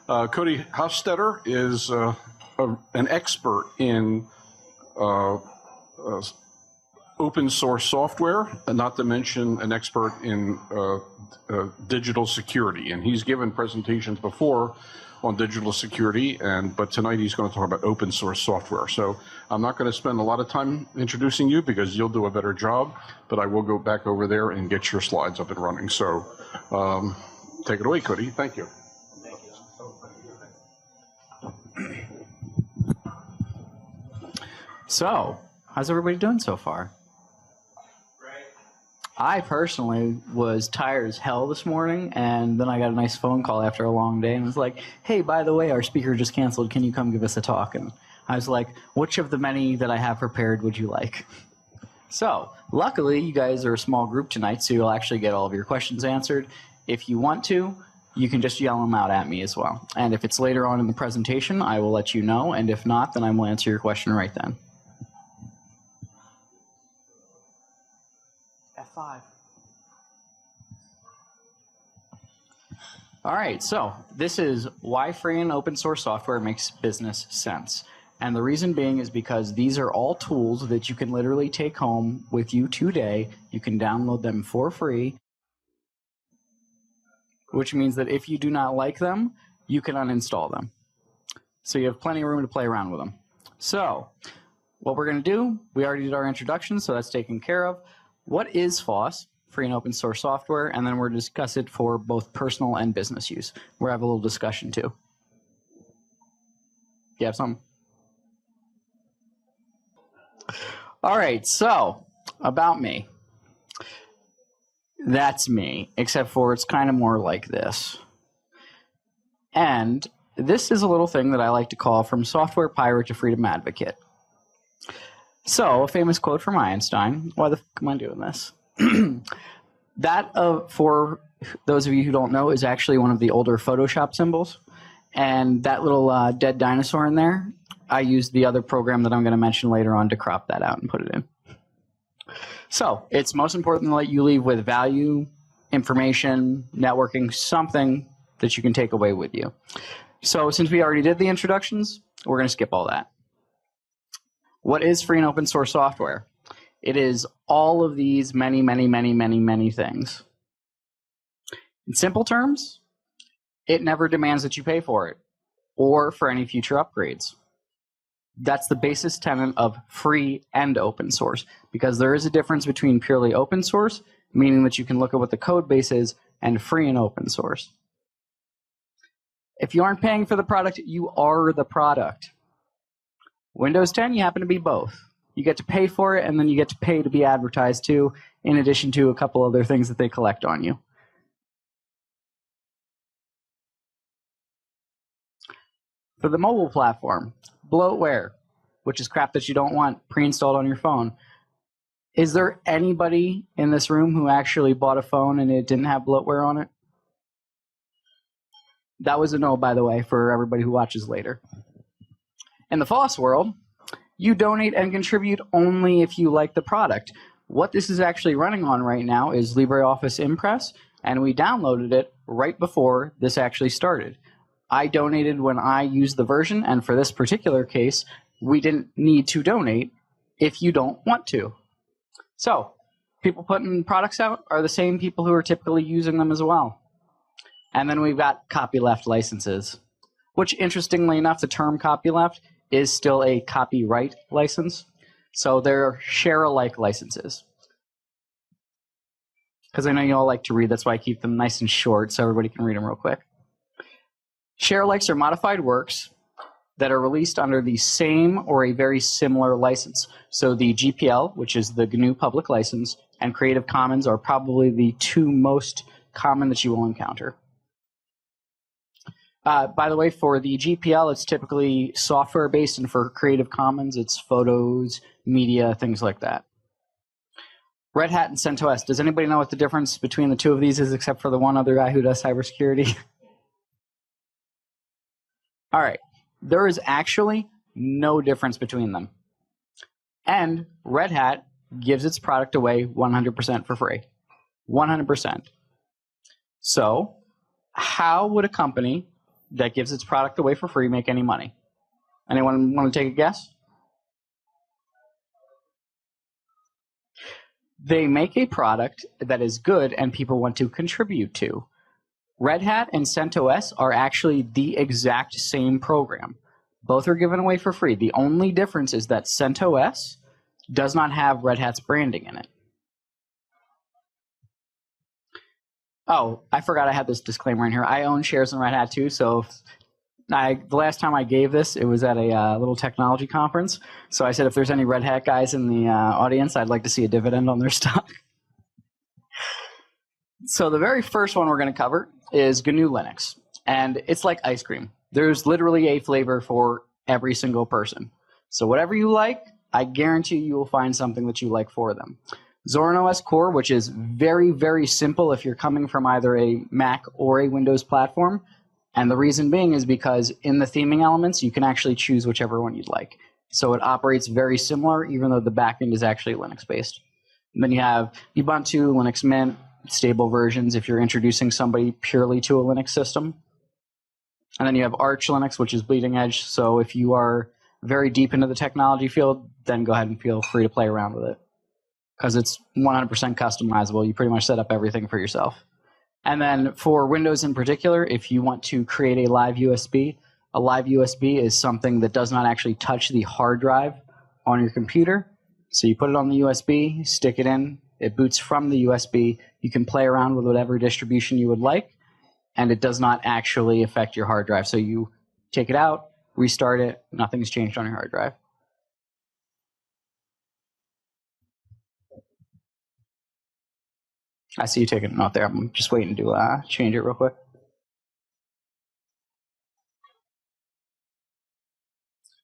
Cody Hofstetter is an expert in open source software, not to mention an expert in digital security. And he's given presentations before on digital security, but tonight he's going to talk about open source software. So I'm not going to spend a lot of time introducing you because you'll do a better job, but I will go back over there and get your slides up and running. So take it away, Cody. Thank you. So, how's everybody doing so far? I personally was tired as hell this morning, and then I got a nice phone call after a long day, and it was like, hey, by the way, our speaker just canceled. Can you come give us a talk? And I was like, which of the many that I have prepared would you like? So, luckily, you guys are a small group tonight, so you'll actually get all of your questions answered. If you want to, you can just yell them out at me as well. And if it's later on in the presentation, I will let you know, and if not, then I will answer your question right then. F5. All right, so this is why free and open source software makes business sense. And the reason being is because these are all tools that you can literally take home with you today. You can download them for free, which means that if you do not like them, you can uninstall them. So you have plenty of room to play around with them. So what we're going to do, we already did our introduction, so that's taken care of. What is FOSS, free and open source software? And then we're going to discuss it for both personal and business use. We'll have a little discussion too. You have something? All right, so about me. That's me, except for it's kind of more like this. And this is a little thing that I like to call from software pirate to freedom advocate. So, a famous quote from Einstein. Why the f am I doing this? That, for those of you who don't know, is actually one of the older Photoshop symbols. And that little dead dinosaur in there, I used the other program that I'm going to mention later on to crop that out and put it in. So, it's most important that you leave with value, information, networking, something that you can take away with you. So, since we already did the introductions, we're going to skip all that. What is free and open source software? It is all of these many, many, many, many, many things. In simple terms, it never demands that you pay for it or for any future upgrades. That's the basis tenet of free and open source, because there is a difference between purely open source, meaning that you can look at what the code base is, and free and open source. If you aren't paying for the product, you are the product. Windows 10, you happen to be both. You get to pay for it, and then you get to pay to be advertised to, in addition to a couple other things that they collect on you. For the mobile platform, Bloatware, which is crap that you don't want pre-installed on your phone. Is there anybody in this room who actually bought a phone and it didn't have Bloatware on it? That was a no, by the way, for everybody who watches later. In the FOSS world, you donate and contribute only if you like the product. What this is actually running on right now is LibreOffice Impress, and we downloaded it right before this actually started. I donated when I used the version, and for this particular case, we didn't need to donate if you don't want to. So, people putting products out are the same people who are typically using them as well. And then we've got copyleft licenses, which, interestingly enough, the term copyleft is still a copyright license. So they're share-alike licenses. Because I know you all like to read, that's why I keep them nice and short so everybody can read them real quick. Share-alikes are modified works that are released under the same or a very similar license. So the GPL, which is the GNU public license, and Creative Commons are probably the two most common that you will encounter. By the way, for the GPL, it's typically software-based, and for Creative Commons, it's photos, media, things like that. RedHat and CentOS. Does anybody know what the difference between the two of these is, except for the one other guy who does cybersecurity? All right. There is actually no difference between them. And RedHat gives its product away 100% for free. 100%. So, how would a company that gives its product away for free make any money? Anyone want to take a guess? They make a product that is good and people want to contribute to. RedHat and CentOS are actually the exact same program. Both are given away for free. The only difference is that CentOS does not have RedHat's branding in it. Oh, I forgot I had this disclaimer in here. I own shares in RedHat too, so the last time I gave this, it was at a little technology conference. So I said if there's any RedHat guys in the audience, I'd like to see a dividend on their stock. So the very first one we're going to cover is GNU Linux. And it's like ice cream. There's literally a flavor for every single person. So whatever you like, I guarantee you will find something that you like for them. Zorin OS Core, which is very, very simple if you're coming from either a Mac or a Windows platform. And the reason being is because in the theming elements, you can actually choose whichever one you'd like. So it operates very similar, even though the backend is actually Linux-based. And then you have Ubuntu, Linux Mint, stable versions if you're introducing somebody purely to a Linux system. And then you have Arch Linux, which is bleeding edge. So if you are very deep into the technology field, then go ahead and feel free to play around with it, because it's 100% customizable. You pretty much set up everything for yourself. And then for Windows in particular, if you want to create a live USB is something that does not actually touch the hard drive on your computer. So you put it on the USB, stick it in, it boots from the USB. You can play around with whatever distribution you would like, and it does not actually affect your hard drive. So you take it out, restart it, nothing's changed on your hard drive. I see you taking a note there. I'm just waiting to change it real quick.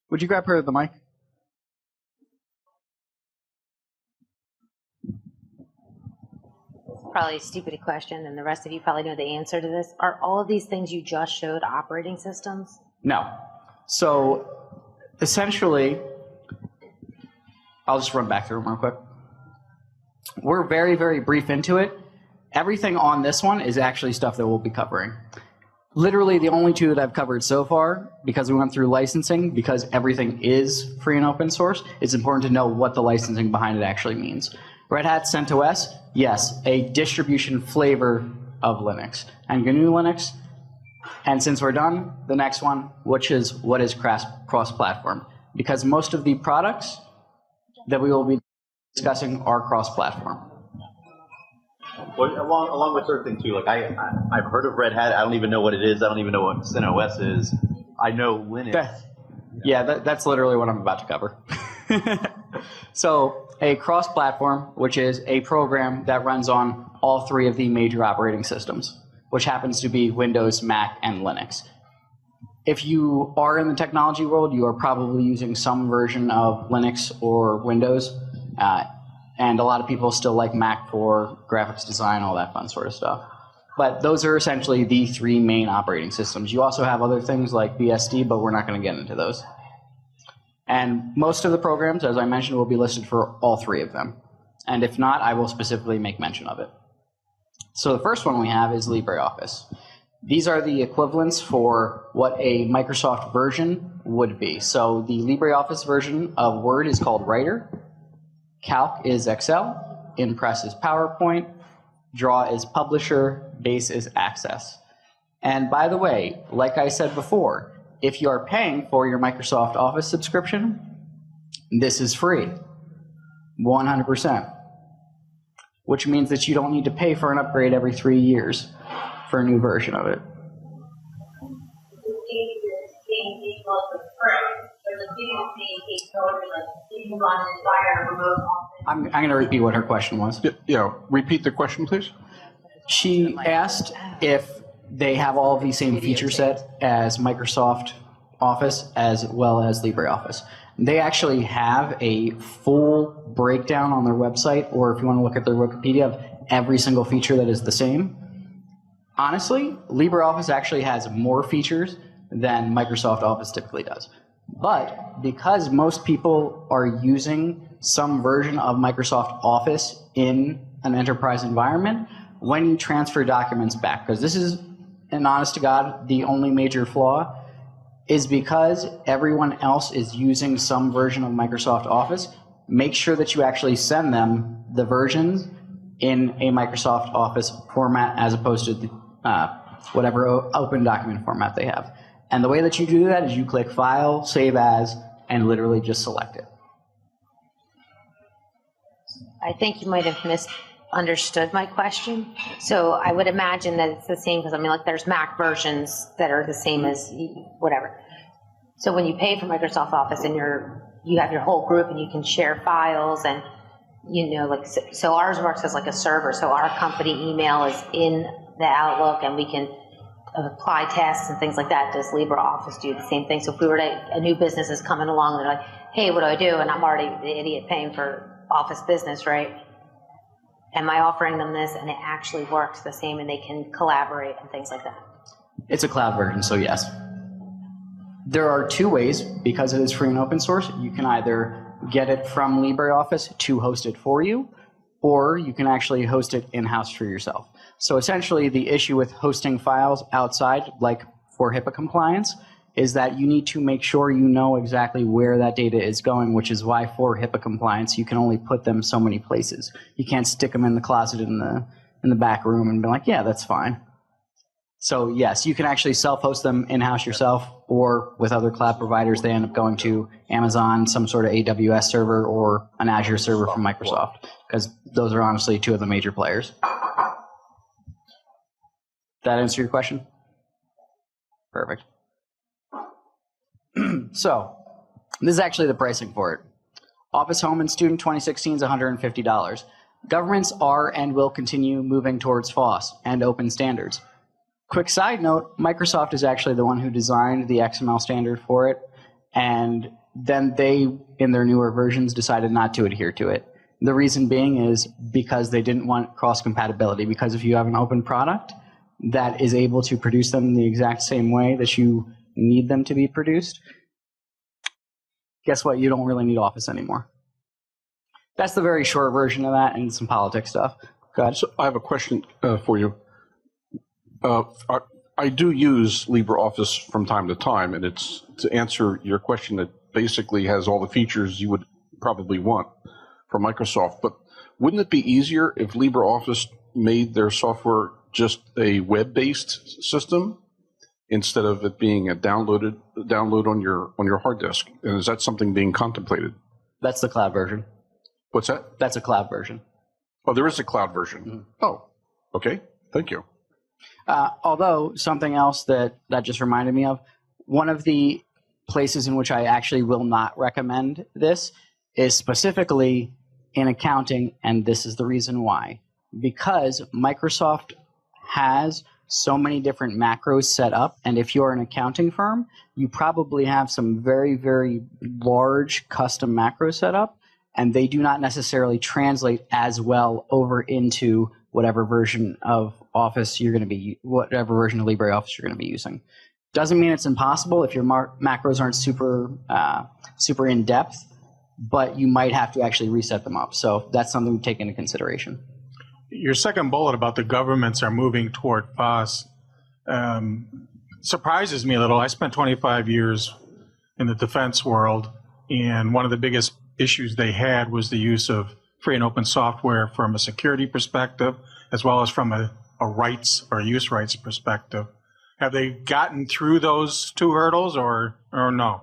Would you grab her the mic? Probably a stupid question, and the rest of you probably know the answer to this. Are all of these things you just showed operating systems? No. So essentially, I'll just run back through them real quick. We're very, very brief into it. Everything on this one is actually stuff that we'll be covering. Literally the only two that I've covered so far, because we went through licensing, because everything is free and open source, it's important to know what the licensing behind it actually means. RedHat CentOS, yes, a distribution flavor of Linux. And GNU Linux, and since we're done, the next one, which is what is cross-platform. Because most of the products that we will be discussing are cross-platform. Well, along with certain things too, like I've heard of RedHat. I don't even know what it is. I don't even know what CentOS is. I know Linux. That's literally what I'm about to cover. So a cross-platform, which is a program that runs on all three of the major operating systems, which happens to be Windows, Mac, and Linux. If you are in the technology world, you are probably using some version of Linux or Windows. And a lot of people still like Mac for graphics design, all that fun sort of stuff. But those are essentially the three main operating systems. You also have other things like BSD, but we're not going to get into those. And most of the programs, as I mentioned, will be listed for all three of them. And if not, I will specifically make mention of it. So the first one we have is LibreOffice. These are the equivalents for what a Microsoft version would be. So the LibreOffice version of Word is called Writer. Calc is Excel, Impress is PowerPoint, Draw is Publisher, Base is Access. And by the way, like I said before, if you are paying for your Microsoft Office subscription, this is free, 100%, which means that you don't need to pay for an upgrade every 3 years for a new version of it. I'm going to repeat what her question was. Yeah, repeat the question, please. She asked if they have all of the same feature set as Microsoft Office as well as LibreOffice. They actually have a full breakdown on their website, or if you want to look at their Wikipedia, of every single feature that is the same. Honestly, LibreOffice actually has more features than Microsoft Office typically does. But because most people are using some version of Microsoft Office in an enterprise environment, when you transfer documents back, because this is and honest to God, the only major flaw is because everyone else is using some version of Microsoft Office, make sure that you actually send them the versions in a Microsoft Office format as opposed to the, whatever open document format they have. And the way that you do that is you click File, Save As, and literally just select it. I think you might have misunderstood my question. So I would imagine that it's the same, because I mean, like, there's Mac versions that are the same as whatever. So when you pay for Microsoft Office and you have your whole group and you can share files and, you know, like, so ours works as like a server. So our company email is in the Outlook and we can apply tasks and things like that. Does LibreOffice do the same thing? So if we were to, a new business is coming along and they're like, hey, what do I do? And I'm already the idiot paying for Office Business, right? Am I offering them this and it actually works the same and they can collaborate and things like that? It's a cloud version, so yes. There are two ways, because it is free and open source. You can either get it from LibreOffice to host it for you, or you can actually host it in-house for yourself. So essentially the issue with hosting files outside, like for HIPAA compliance, is that you need to make sure you know exactly where that data is going, which is why for HIPAA compliance you can only put them so many places. You can't stick them in the closet in the back room and be like, yeah, that's fine. So yes, you can actually self-host them in-house yourself, or with other cloud providers, they end up going to Amazon, some sort of AWS server, or an Azure server from Microsoft, because those are honestly two of the major players. That answer your question? Perfect. So, this is actually the pricing for it. Office Home and Student 2016 is $150. Governments are and will continue moving towards FOSS and open standards. Quick side note, Microsoft is actually the one who designed the XML standard for it, and then they, in their newer versions, decided not to adhere to it. The reason being is because they didn't want cross-compatibility, because if you have an open product that is able to produce them in the exact same way that you need them to be produced, guess what? You don't really need Office anymore. That's the very short version of that, and some politics stuff. Go ahead. So I have a question for you. I do use LibreOffice from time to time, and it's to answer your question that basically has all the features you would probably want from Microsoft. But wouldn't it be easier if LibreOffice made their software just a web-based system instead of it being a download on your hard disk? And is that something being contemplated? That's the cloud version. What's that? That's a cloud version. Oh, there is a cloud version. Mm-hmm. Oh, okay. Thank you. Although something else that just reminded me of, one of the places in which I actually will not recommend this is specifically in accounting, and this is the reason why. Because Microsoft has so many different macros set up, and if you're an accounting firm, you probably have some very, very large custom macros set up, and they do not necessarily translate as well over into whatever version of Office you're going to be, whatever version of LibreOffice you're going to be using. Doesn't mean it's impossible if your macros aren't super in depth, but you might have to actually reset them up. So that's something to take into consideration. Your second bullet about the governments are moving toward FOSS surprises me a little. I spent 25 years in the defense world, and one of the biggest issues they had was the use of free and open software from a security perspective, as well as from a rights or use rights perspective. Have they gotten through those two hurdles, or no?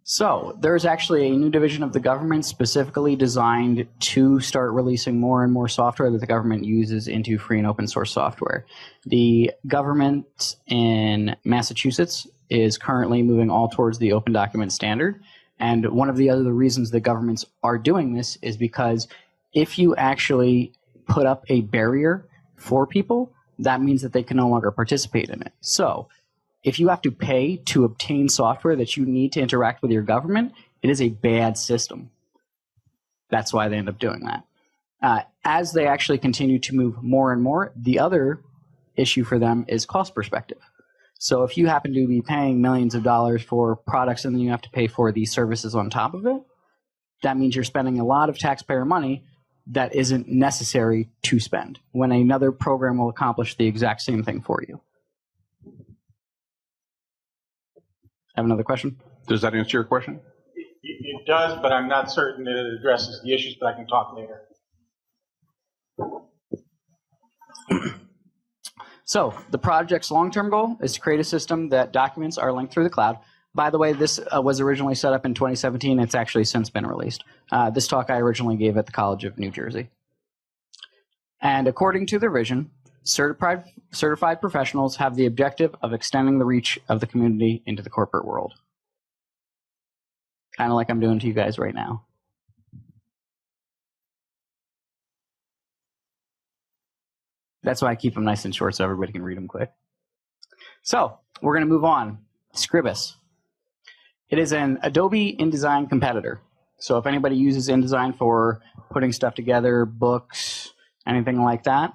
So there's actually a new division of the government specifically designed to start releasing more and more software that the government uses into free and open source software. The government in Massachusetts is currently moving all towards the open document standard. And one of the other reasons the governments are doing this is because if you actually put up a barrier for people, that means that they can no longer participate in it. So if you have to pay to obtain software that you need to interact with your government, it is a bad system. That's why they end up doing that. As they actually continue to move more and more, the other issue for them is cost perspective. So if you happen to be paying millions of dollars for products and then you have to pay for these services on top of it, that means you're spending a lot of taxpayer money that isn't necessary to spend when another program will accomplish the exact same thing for you. Have another question? Does that answer your question? It does, but I'm not certain that it addresses the issues, but I can talk later. So the project's long-term goal is to create a system that documents are linked through the cloud. By the way, this was originally set up in 2017. It's actually since been released. This talk I originally gave at the College of New Jersey. And according to their vision, certified professionals have the objective of extending the reach of the community into the corporate world. Kind of like I'm doing to you guys right now. That's why I keep them nice and short so everybody can read them quick. So we're going to move on. Scribus. It is an Adobe InDesign competitor. So if anybody uses InDesign for putting stuff together, books, anything like that,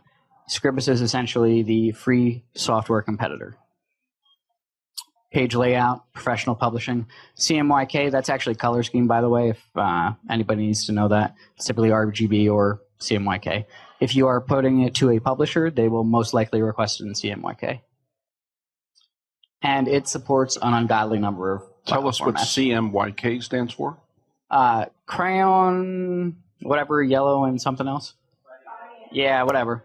Scribus is essentially the free software competitor. Page layout, professional publishing. CMYK, that's actually color scheme, by the way, if anybody needs to know that. It's typically RGB or CMYK. If you are putting it to a publisher, they will most likely request it in CMYK. And it supports an ungodly number of Tell us what formats. CMYK stands for. Crayon, whatever, yellow and something else. Yeah, whatever.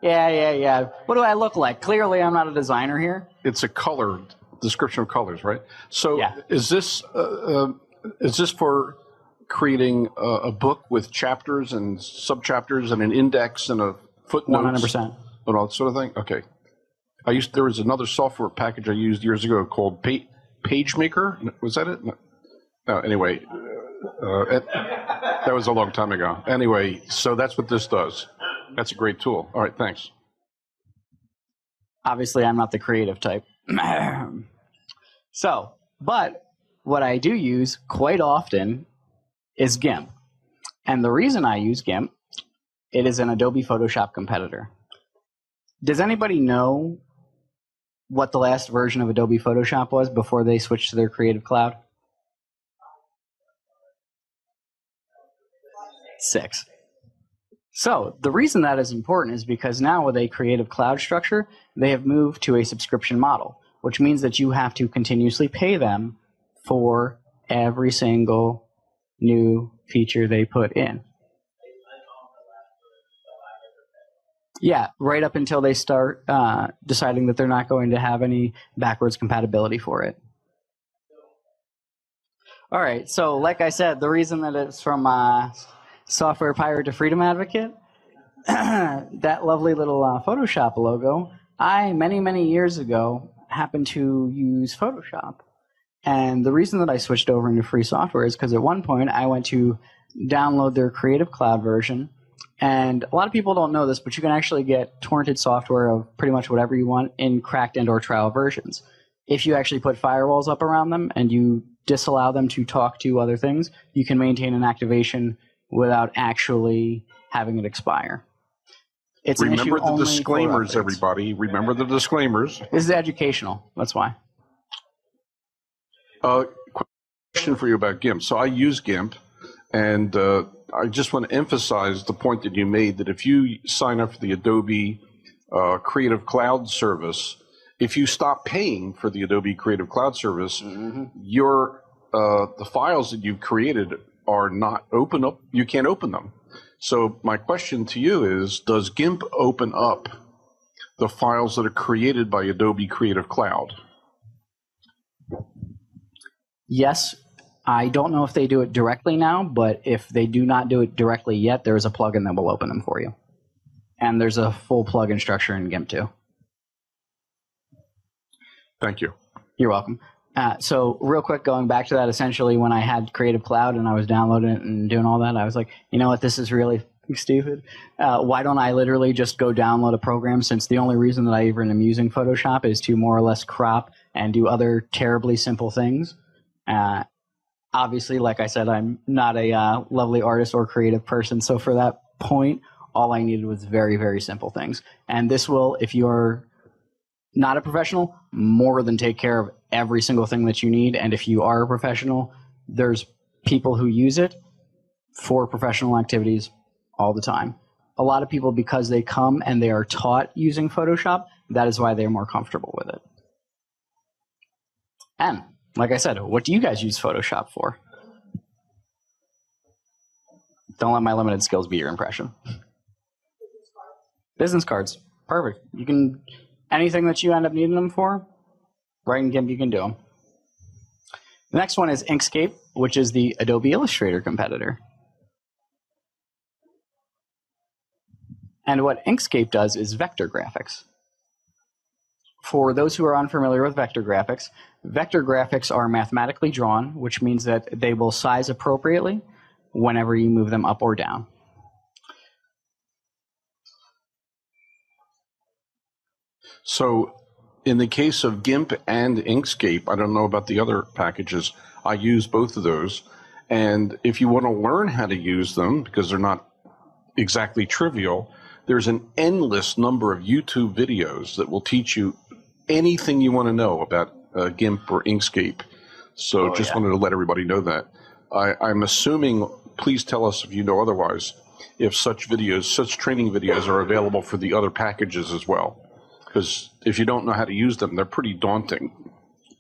Yeah. What do I look like? Clearly, I'm not a designer here. It's a color description of colors, right? So Yeah. is this for creating a book with chapters and subchapters and an index and a footnote? 100%. And all that sort of thing? Okay. There was another software package I used years ago called PageMaker. Was that it? No, anyway, that was a long time ago. Anyway, so that's what this does. That's a great tool. All right, thanks. Obviously, I'm not the creative type. So, but what I do use quite often is GIMP. And the reason I use GIMP, it is an Adobe Photoshop competitor. Does anybody know what the last version of Adobe Photoshop was before they switched to their Creative Cloud? 6. So the reason that is important is because now with a Creative Cloud structure, they have moved to a subscription model, which means that you have to continuously pay them for every single new feature they put in. Yeah, right up until they start deciding that they're not going to have any backwards compatibility for it. All right, so like I said, the reason that it's from Software Pirate to Freedom Advocate, that lovely little Photoshop logo, I, many years ago, happened to use Photoshop. And the reason that I switched over into free software is because at one point I went to download their Creative Cloud version. And a lot of people don't know this, but you can actually get torrented software of pretty much whatever you want in cracked and or trial versions. If you actually put firewalls up around them and you disallow them to talk to other things, you can maintain an activation without actually having it expire. It's Remember an issue the only for disclaimers, upgrades. everybody. Remember the disclaimers. This is educational. That's why. Question for you about GIMP. So I use GIMP, and I just want to emphasize the point that you made that if you sign up for the Adobe Creative Cloud service, if you stop paying for the Adobe Creative Cloud service, your the files that you've created are not open up. You can't open them. So my question to you is, does GIMP open up the files that are created by Adobe Creative Cloud? Yes, I don't know if they do it directly now, but if they do not do it directly yet, there is a plugin that will open them for you. And there's a full plugin structure in GIMP too. Thank you. You're welcome. So real quick, going back to that, essentially when I had Creative Cloud and I was downloading it and doing all that, I was like, you know what, this is really stupid. Why don't I literally just go download a program, since the only reason that I even am using Photoshop is to more or less crop and do other terribly simple things. Obviously, like I said, I'm not a lovely artist or creative person, so for that point, all I needed was very simple things. And this will, if you're not a professional, more than take care of every single thing that you need. And if you are a professional, there's people who use it for professional activities all the time. A lot of people, because they come and they are taught using Photoshop, that is why they're more comfortable with it. And Like I said, what do you guys use Photoshop for? Don't let my limited skills be your impression. Business cards. Perfect. You can, anything that you end up needing them for, right in GIMP, you can do them. The next one is Inkscape, which is the Adobe Illustrator competitor. And what Inkscape does is vector graphics. For those who are unfamiliar with vector graphics are mathematically drawn, which means that they will size appropriately whenever you move them up or down. So in the case of GIMP and Inkscape, I don't know about the other packages, I use both of those. And if you want to learn how to use them, because they're not exactly trivial, there's an endless number of YouTube videos that will teach you anything you want to know about GIMP or Inkscape. So wanted to let everybody know that. I'm assuming, please tell us if you know otherwise, if such training videos are available for the other packages as well. Because if you don't know how to use them, they're pretty daunting.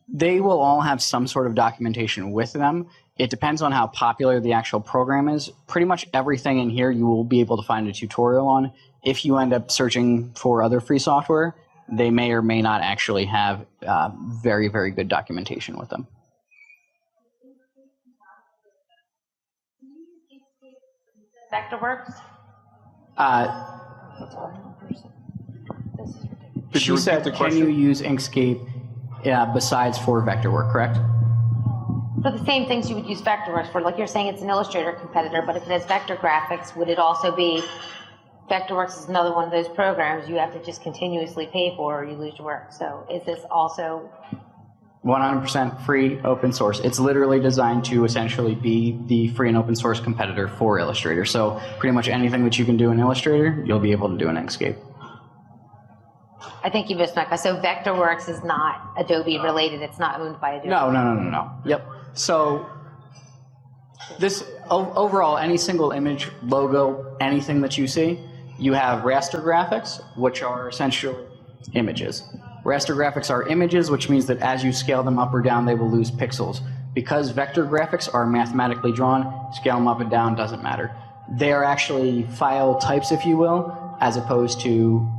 They will all have some sort of documentation with them. It depends on how popular the actual program is. Pretty much everything in here you will be able to find a tutorial on. If you end up searching for other free software, they may or may not actually have very, very good documentation with them. Vectorworks? She said, can you use Inkscape besides for Vectorwork, correct? For the same things you would use Vectorworks for, like you're saying it's an Illustrator competitor, but if it has vector graphics, would it also be, Vectorworks is another one of those programs you have to just continuously pay for or you lose your work. So is this also 100% free, open source. It's literally designed to essentially be the free and open source competitor for Illustrator. So pretty much anything that you can do in Illustrator, you'll be able to do in Inkscape. I think you missed my question. So Vectorworks is not Adobe related. It's not owned by Adobe. No. Yep. So this overall, any single image, logo, anything that you see, you have raster graphics, which are essentially images. Raster graphics are images, which means that as you scale them up or down, they will lose pixels. Because vector graphics are mathematically drawn, scale them up and down doesn't matter. They are actually file types, if you will, as opposed to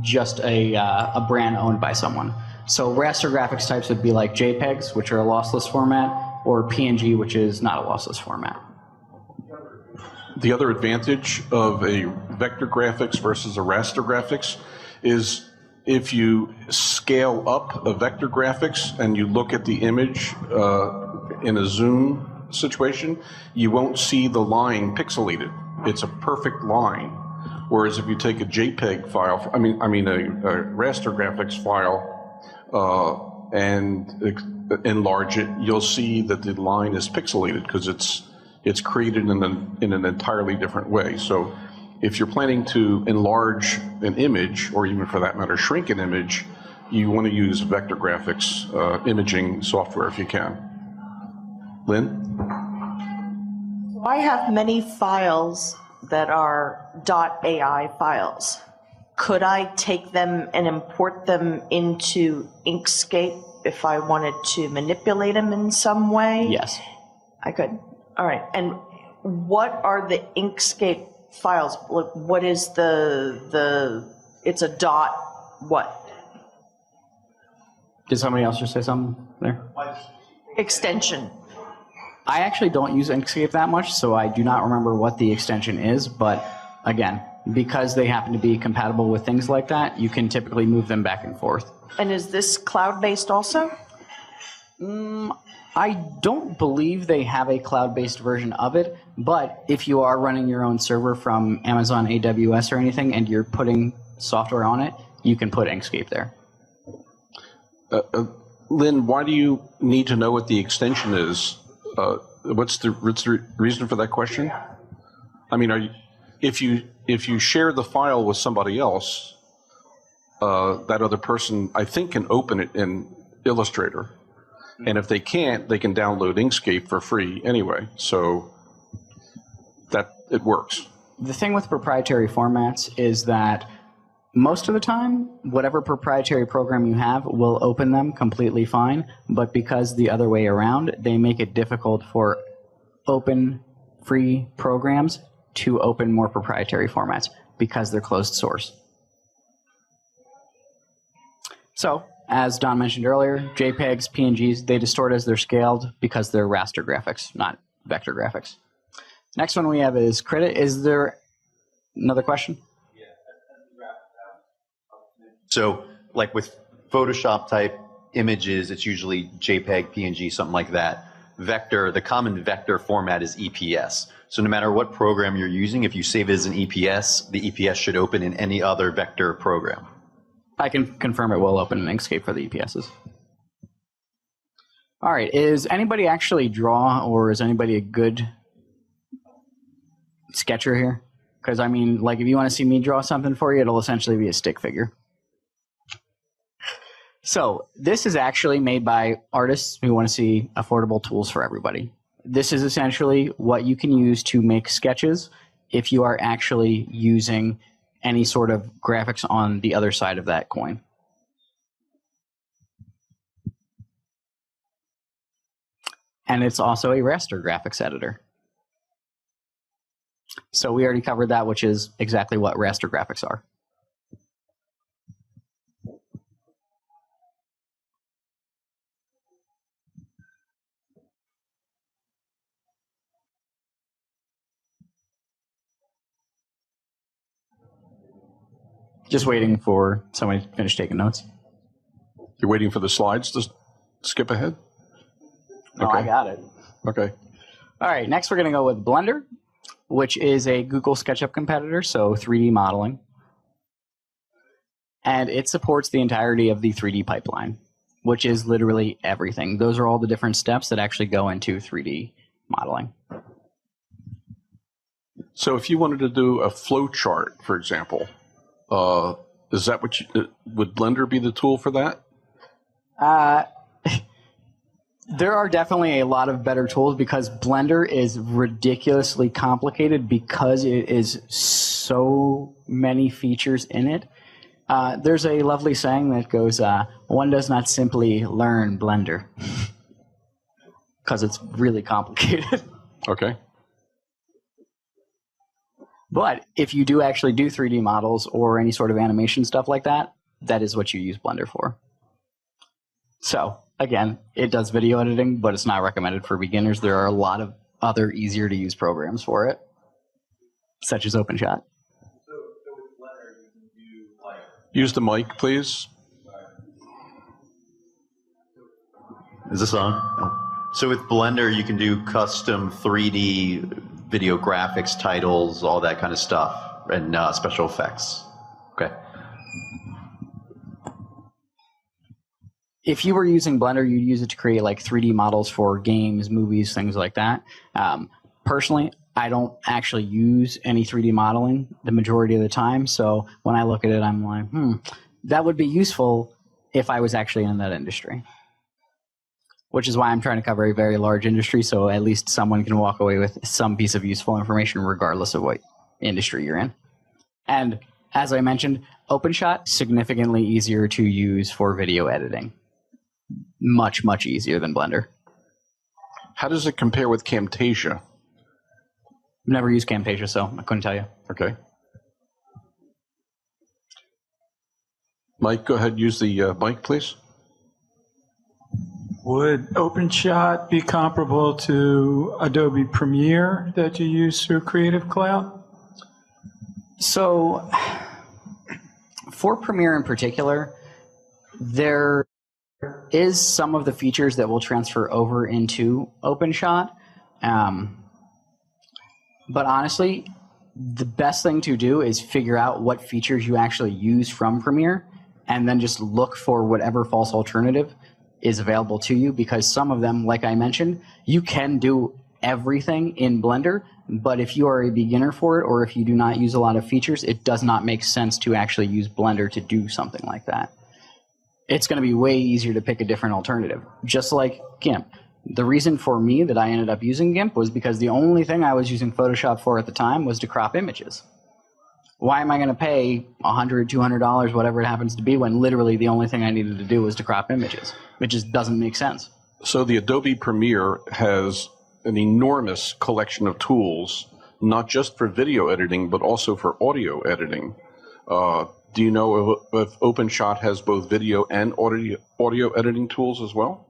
just a brand owned by someone. So raster graphics types would be like JPEGs, which are a lossless format, or PNG, which is not a lossless format. The other advantage of a vector graphics versus a raster graphics is if you scale up a vector graphics and you look at the image in a zoom situation, you won't see the line pixelated. It's a perfect line. Whereas if you take a JPEG file, a raster graphics file, and enlarge it, you'll see that the line is pixelated because it's created in an entirely different way. So if you're planning to enlarge an image, or even for that matter shrink an image, you want to use vector graphics imaging software if you can. Lynn? I have many files that are .ai files. Could I take them and import them into Inkscape if I wanted to manipulate them in some way? Yes. I could. All right. And what are the Inkscape files? What is it's a dot what? Did somebody else just say something there? Extension. I actually don't use Inkscape that much, so I do not remember what the extension is, but again, because they happen to be compatible with things like that, you can typically move them back and forth. And is this cloud-based also? I don't believe they have a cloud-based version of it, but if you are running your own server from Amazon AWS or anything and you're putting software on it, you can put Inkscape there. Lynn, why do you need to know what the extension is? What's the reason for that question? I mean, if you share the file with somebody else, that other person, I think, can open it in Illustrator. And if they can't, they can download Inkscape for free anyway. So that it works. The thing with proprietary formats is that most of the time, whatever proprietary program you have will open them completely fine, but because the other way around, they make it difficult for open, free programs to open more proprietary formats because they're closed source. So, as Don mentioned earlier, JPEGs, PNGs, they distort as they're scaled because they're raster graphics, not vector graphics. Next one we have is Credit. Is there another question? So, like with Photoshop type images, it's usually JPEG, PNG, something like that. Vector, the common vector format is EPS. So no matter what program you're using, if you save it as an EPS, the EPS should open in any other vector program. I can confirm it will open in Inkscape for the EPSs. All right, is anybody actually draw, or is anybody a good sketcher here? Because, I mean, like, if you want to see me draw something for you, it'll essentially be a stick figure. So this is actually made by artists who want to see affordable tools for everybody. This is essentially what you can use to make sketches if you are actually using any sort of graphics on the other side of that coin. And it's also a raster graphics editor. So we already covered that, which is exactly what raster graphics are. Just waiting for somebody to finish taking notes. You're waiting for the slides to skip ahead? No, I got it. Okay. All right, next we're going to go with Blender, which is a Google SketchUp competitor, so 3D modeling. And it supports the entirety of the 3D pipeline, which is literally everything. Those are all the different steps that actually go into 3D modeling. So if you wanted to do a flow chart, for example, is that what would Blender be the tool for that? There are definitely a lot of better tools because Blender is ridiculously complicated because it is so many features in it. There's a lovely saying that goes, one does not simply learn Blender because it's really complicated. Okay. But if you do actually do 3D models or any sort of animation stuff like that, that is what you use Blender for. So, again, it does video editing, but it's not recommended for beginners. There are a lot of other easier to use programs for it, such as OpenShot. So with Blender, you can do like... Use the mic, please. Is this on? No. So with Blender, you can do custom 3D video graphics, titles, all that kind of stuff, and special effects. Okay. If you were using Blender, you'd use it to create like 3D models for games, movies, things like that. Personally, I don't actually use any 3D modeling the majority of the time. So when I look at it, I'm like, that would be useful if I was actually in that industry. Which is why I'm trying to cover a very large industry, so at least someone can walk away with some piece of useful information regardless of what industry you're in. And as I mentioned, OpenShot, significantly easier to use for video editing. Much, much easier than Blender. How does it compare with Camtasia? Never used Camtasia, so I couldn't tell you. Okay. Mike, go ahead and use the mic, please. Would OpenShot be comparable to Adobe Premiere that you use through Creative Cloud? So, for Premiere in particular, there is some of the features that will transfer over into OpenShot. But honestly, the best thing to do is figure out what features you actually use from Premiere and then just look for whatever false alternative is available to you, because some of them, like I mentioned, you can do everything in Blender, but if you are a beginner for it or if you do not use a lot of features, it does not make sense to actually use Blender to do something like that. It's going to be way easier to pick a different alternative, just like GIMP. The reason for me that I ended up using GIMP was because the only thing I was using Photoshop for at the time was to crop images. why am I going to pay $100, $200, whatever it happens to be, when literally the only thing I needed to do was to crop images? It just doesn't make sense. So the Adobe Premiere has an enormous collection of tools, not just for video editing, but also for audio editing. Do you know if OpenShot has both video and audio editing tools as well?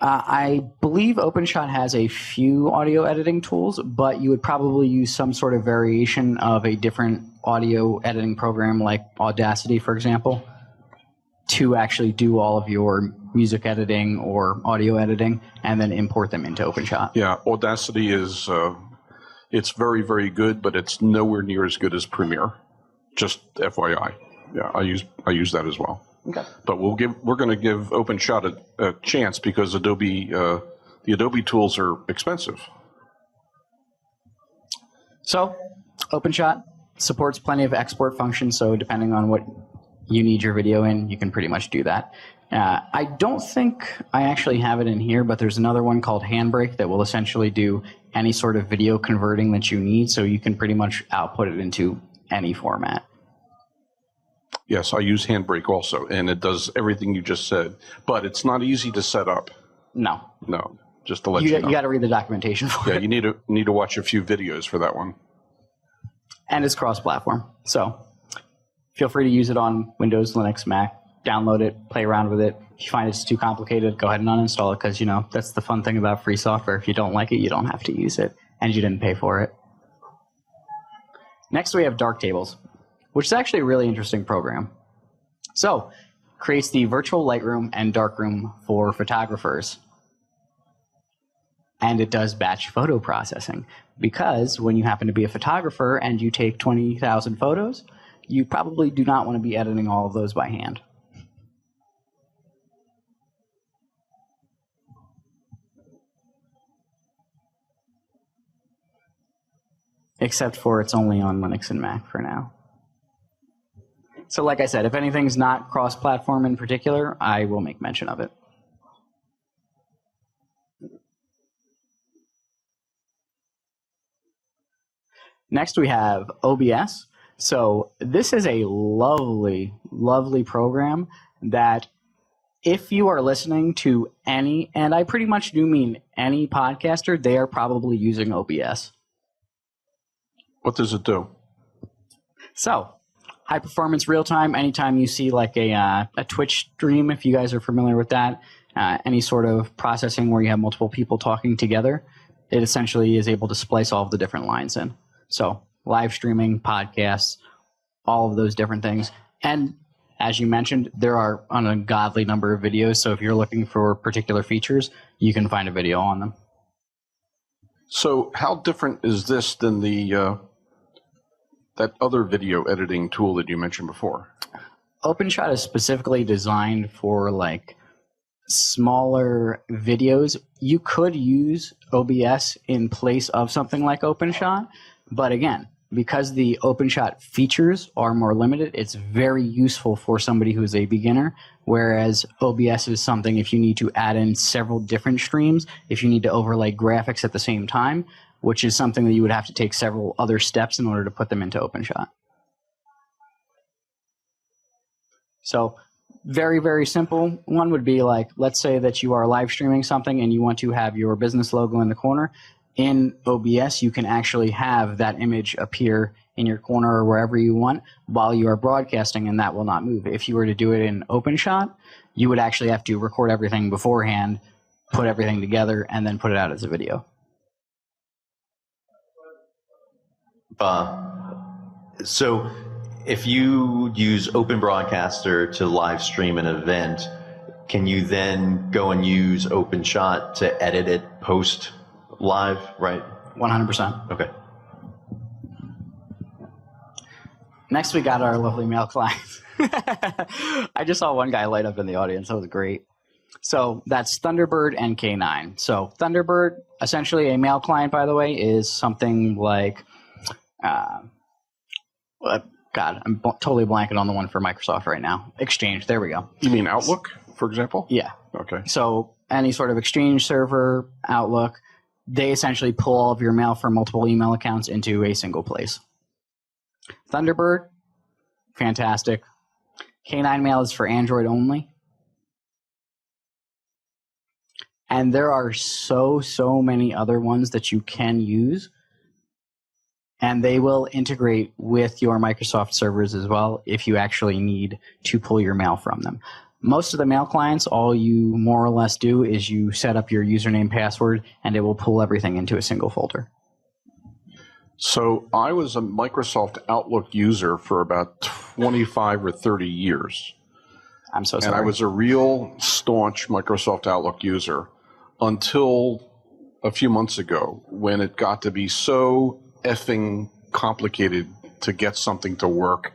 I believe OpenShot has a few audio editing tools, but you would probably use some sort of variation of a different audio editing program like Audacity, for example, to actually do all of your music editing or audio editing and then import them into OpenShot. Yeah, Audacity is it's very, very good, but it's nowhere near as good as Premiere. Just FYI. Yeah, I use that as well. Okay. But we're going to give OpenShot a chance because the Adobe tools are expensive. So OpenShot supports plenty of export functions, so depending on what you need your video in, you can pretty much do that. I don't think I actually have it in here, but there's another one called Handbrake that will essentially do any sort of video converting that you need, so you can pretty much output it into any format. Yes, I use Handbrake also, and it does everything you just said, but it's not easy to set up. No. No, just to let you know. You got to read the documentation for it. Yeah, you need to watch a few videos for that one. And it's cross-platform, so feel free to use it on Windows, Linux, Mac. Download it, play around with it. If you find it's too complicated, go ahead and uninstall it, because, you know, that's the fun thing about free software. If you don't like it, you don't have to use it, and you didn't pay for it. Next, we have Darktables, which is actually a really interesting program. So, creates the virtual Lightroom and Darkroom for photographers. And it does batch photo processing, because when you happen to be a photographer and you take 20,000 photos, you probably do not want to be editing all of those by hand. Except for it's only on Linux and Mac for now. So like I said, if anything's not cross-platform in particular, I will make mention of it. Next we have OBS. So this is a lovely, lovely program that if you are listening to any, and I pretty much do mean any podcaster, they are probably using OBS. What does it do? So, high performance real time, anytime you see like a Twitch stream, if you guys are familiar with that, any sort of processing where you have multiple people talking together, it essentially is able to splice all of the different lines in. So, live streaming, podcasts, all of those different things. And as you mentioned, there are an ungodly number of videos, so if you're looking for particular features, you can find a video on them. So how different is this than that other video editing tool that you mentioned before? OpenShot is specifically designed for like smaller videos. You could use OBS in place of something like OpenShot, but again, because the OpenShot features are more limited, it's very useful for somebody who's a beginner, whereas OBS is something if you need to add in several different streams, if you need to overlay graphics at the same time, which is something that you would have to take several other steps in order to put them into OpenShot. So very, very simple. One would be like, let's say that you are live streaming something and you want to have your business logo in the corner. In OBS, you can actually have that image appear in your corner or wherever you want while you are broadcasting, and that will not move. If you were to do it in OpenShot, you would actually have to record everything beforehand, put everything together, and then put it out as a video. So if you use Open Broadcaster to live stream an event, can you then go and use OpenShot to edit it post live, right? 100%. Okay. Next, we got our lovely mail client. I just saw one guy light up in the audience. That was great. So that's Thunderbird and K9. So Thunderbird, essentially a mail client, by the way, is something like, God, I'm totally blanking on the one for Microsoft right now. Exchange, there we go. You mean Outlook, for example? Yeah. Okay. So any sort of Exchange server, Outlook, they essentially pull all of your mail from multiple email accounts into a single place. Thunderbird, fantastic. K9 Mail is for Android only. And there are so many other ones that you can use. And they will integrate with your Microsoft servers as well if you actually need to pull your mail from them. Most of the mail clients, all you more or less do is you set up your username, password, and it will pull everything into a single folder. So I was a Microsoft Outlook user for about 25 or 30 years. I'm so sorry. And I was a real staunch Microsoft Outlook user until a few months ago when it got to be so effing complicated to get something to work.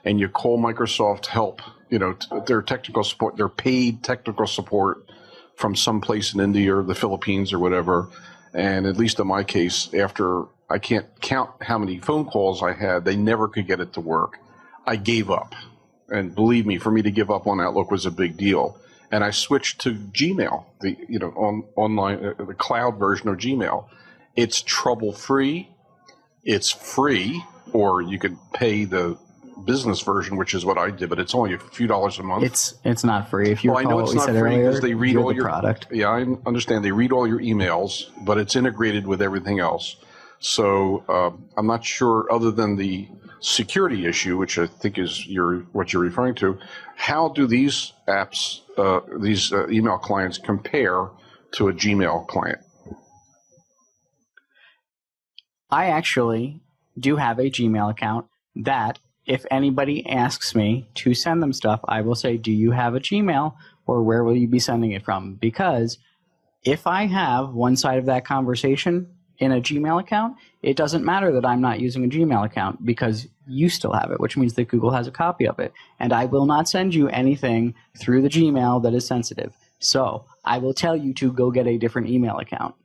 And you call Microsoft help, you know, their technical support, their paid technical support from someplace in India or the Philippines or whatever. And at least in my case, after I can't count how many phone calls I had, they never could get it to work. I gave up. And believe me, for me to give up on Outlook was a big deal. And I switched to Gmail, the online, the cloud version of Gmail. It's trouble-free. It's free, or you could pay the business version, which is what I did, but it's only a few dollars a month. It's not free. If you well, I know recall it's what we not said free earlier, because they read all the your product. Yeah, I understand. They read all your emails, but it's integrated with everything else. So I'm not sure, other than the security issue, which I think is what you're referring to, how do these apps, these email clients compare to a Gmail client? I actually do have a Gmail account that if anybody asks me to send them stuff, I will say, do you have a Gmail, or where will you be sending it from? Because if I have one side of that conversation in a Gmail account, it doesn't matter that I'm not using a Gmail account because you still have it, which means that Google has a copy of it. And I will not send you anything through the Gmail that is sensitive. So I will tell you to go get a different email account.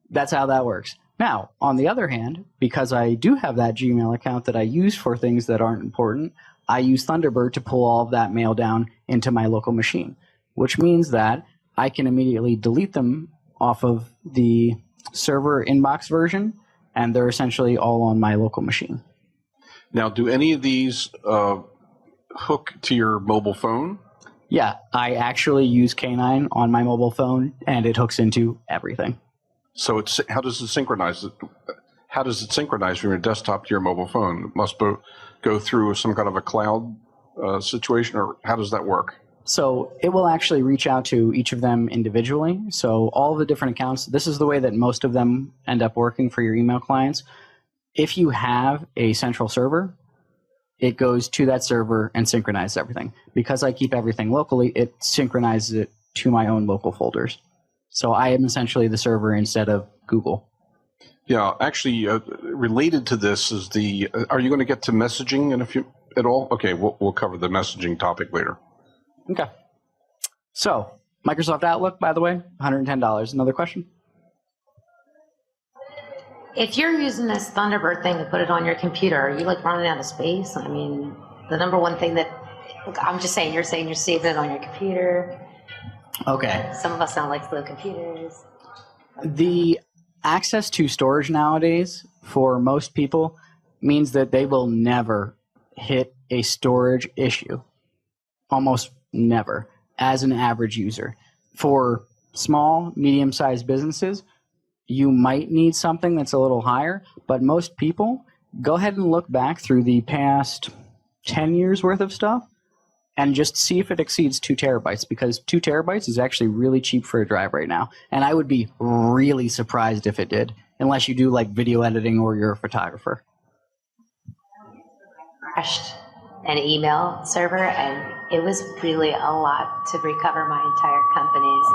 That's how that works. Now, on the other hand, because I do have that Gmail account that I use for things that aren't important, I use Thunderbird to pull all of that mail down into my local machine, which means that I can immediately delete them off of the server inbox version, and they're essentially all on my local machine. Now, do any of these hook to your mobile phone? Yeah, I actually use K9 on my mobile phone, and it hooks into everything. So how does it synchronize? How does it synchronize from your desktop to your mobile phone? It must go through some kind of a cloud situation, or how does that work? So it will actually reach out to each of them individually. So all the different accounts, this is the way that most of them end up working for your email clients. If you have a central server, it goes to that server and synchronizes everything. Because I keep everything locally, it synchronizes it to my own local folders. So I am essentially the server instead of Google. Yeah, actually, related to this is are you going to get to messaging in a few at all? Okay, we'll cover the messaging topic later. Okay. So, Microsoft Outlook, by the way, $110. Another question? If you're using this Thunderbird thing to put it on your computer, are you like running out of space? I mean, the number one thing that, look, I'm just saying you're saving it on your computer. Okay. Some of us don't like slow computers. The access to storage nowadays for most people means that they will never hit a storage issue. Almost never, as an average user. For small, medium-sized businesses, you might need something that's a little higher, but most people, go ahead and look back through the past 10 years worth of stuff and just see if it exceeds 2 terabytes, because 2 terabytes is actually really cheap for a drive right now. And I would be really surprised if it did, unless you do like video editing or you're a photographer. Crashed an email server, and it was really a lot to recover my entire company's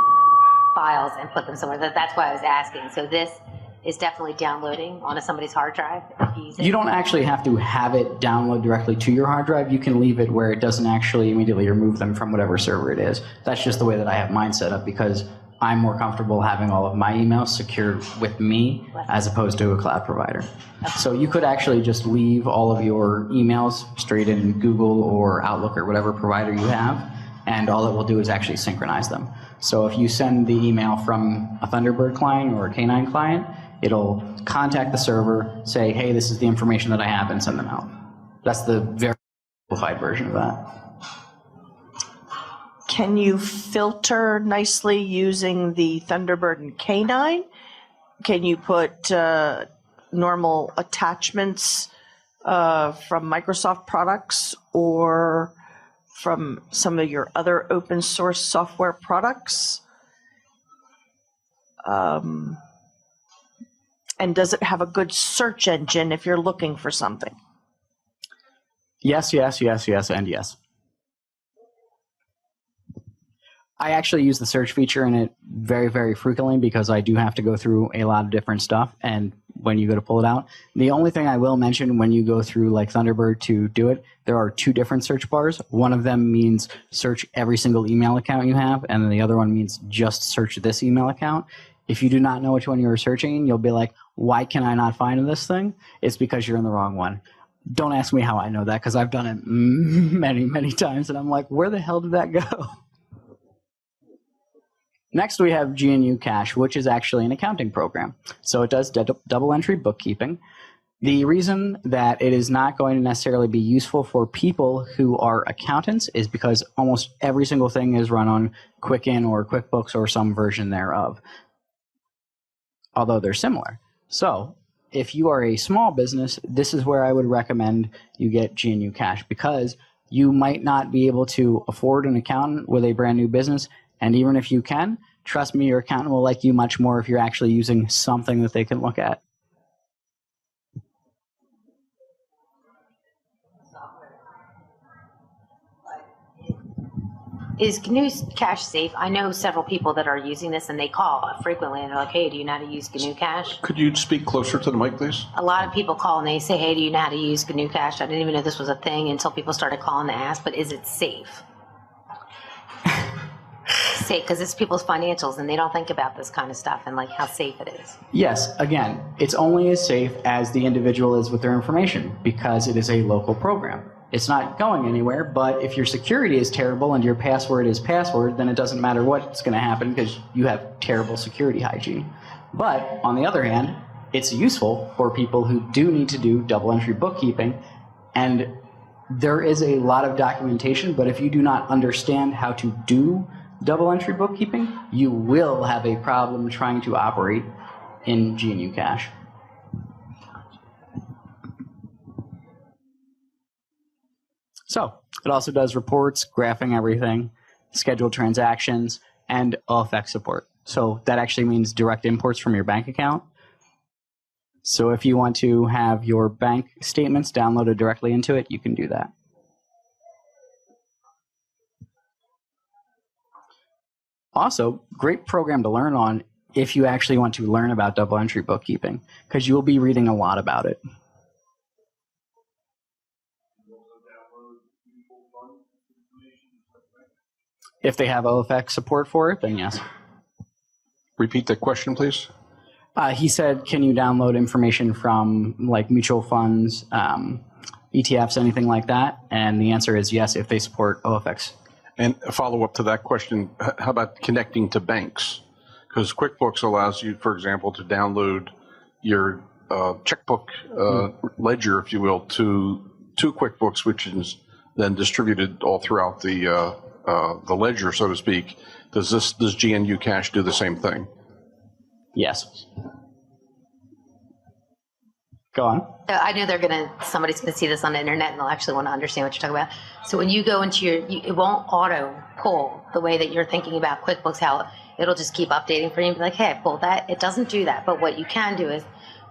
files and put them somewhere. That's why I was asking. So this is definitely downloading onto somebody's hard drive. You don't actually have to have it download directly to your hard drive. You can leave it where it doesn't actually immediately remove them from whatever server it is. That's just the way that I have mine set up, because I'm more comfortable having all of my emails secured with me as opposed to a cloud provider. So you could actually just leave all of your emails straight in Google or Outlook or whatever provider you have, and all it will do is actually synchronize them. So if you send the email from a Thunderbird client or a K9 client, It'll contact the server, say, hey, this is the information that I have, and send them out. That's the very simplified version of that. Can you filter nicely using the Thunderbird and K9? Can you put normal attachments from Microsoft products or from some of your other open source software products? And does it have a good search engine if you're looking for something? Yes, yes, yes, yes, and yes. I actually use the search feature in it very, very frequently because I do have to go through a lot of different stuff. And when you go to pull it out, the only thing I will mention when you go through like Thunderbird to do it, there are two different search bars. One of them means search every single email account you have, and then the other one means just search this email account. If you do not know which one you're searching, you'll be like, why can I not find this thing? It's because you're in the wrong one. Don't ask me how I know that because I've done it many, many times, and I'm like, where the hell did that go? Next, we have GNU Cash, which is actually an accounting program. So it does double entry bookkeeping. The reason that it is not going to necessarily be useful for people who are accountants is because almost every single thing is run on Quicken or QuickBooks or some version thereof, although they're similar. So if you are a small business, this is where I would recommend you get GNU Cash because you might not be able to afford an accountant with a brand new business. And even if you can, trust me, your accountant will like you much more if you're actually using something that they can look at. Is GNU Cash safe? I know several people that are using this and they call frequently and they're like, hey, do you know how to use GNU Cash? Could you speak closer to the mic, please? A lot of people call and they say, hey, do you know how to use GNU Cash? I didn't even know this was a thing until people started calling to ask, but is it safe? Safe, because it's people's financials and they don't think about this kind of stuff and like how safe it is. Yes, again, it's only as safe as the individual is with their information because it is a local program. It's not going anywhere, but if your security is terrible and your password is password, then it doesn't matter what's going to happen because you have terrible security hygiene. But on the other hand, it's useful for people who do need to do double entry bookkeeping, and there is a lot of documentation, but if you do not understand how to do double entry bookkeeping, you will have a problem trying to operate in GNU Cash. So it also does reports, graphing everything, scheduled transactions, and OFX support. So that actually means direct imports from your bank account. So if you want to have your bank statements downloaded directly into it, you can do that. Also, great program to learn on if you actually want to learn about double entry bookkeeping, because you will be reading a lot about it. If they have OFX support for it, then yes. Repeat that question, please. He said, can you download information from like mutual funds, ETFs, anything like that? And the answer is yes, if they support OFX. And a follow-up to that question, how about connecting to banks? Because QuickBooks allows you, for example, to download your checkbook ledger, if you will, to QuickBooks, which is then distributed all throughout the ledger, so to speak. Does GNU Cash do the same thing? Yes. Go on. I know somebody's going to see this on the internet and they'll actually want to understand what you're talking about. So when you go into it won't auto pull the way that you're thinking about QuickBooks, how it'll just keep updating for you and be like, hey, I pulled that. It doesn't do that. But what you can do is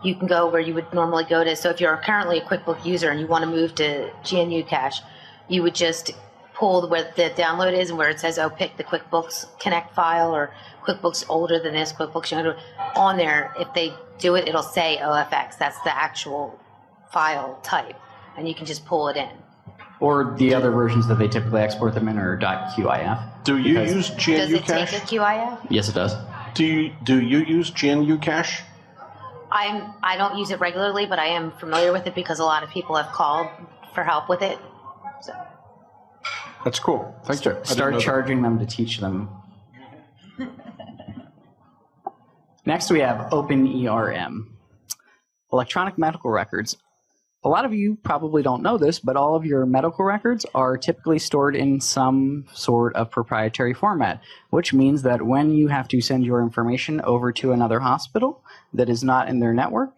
you can go where you would normally go to. So if you're currently a QuickBooks user and you want to move to GNU Cash, you would just pull where the download is and where it says, oh, pick the QuickBooks Connect file or QuickBooks older than this, QuickBooks younger. On there, if they do it, it'll say OFX. That's the actual file type, and you can just pull it in. Or the other versions that they typically export them in are .qif. Do you use GNU Cash? Does it take a QIF? Yes, it does. Do you use GNU Cash? I don't use it regularly, but I am familiar with it because a lot of people have called for help with it. So. That's cool. Thank you. Start charging them to teach them. Next, we have OpenERM, electronic medical records. A lot of you probably don't know this, but all of your medical records are typically stored in some sort of proprietary format, which means that when you have to send your information over to another hospital that is not in their network,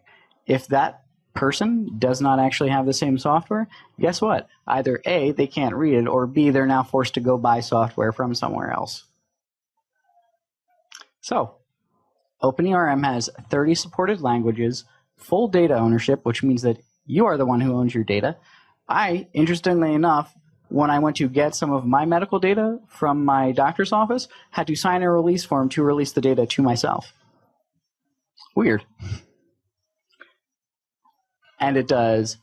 if that person does not actually have the same software, guess what? Either A, they can't read it, or B, they're now forced to go buy software from somewhere else. So, OpenERM has 30 supported languages, full data ownership, which means that you are the one who owns your data. I, interestingly enough, when I went to get some of my medical data from my doctor's office, had to sign a release form to release the data to myself. Weird. And it does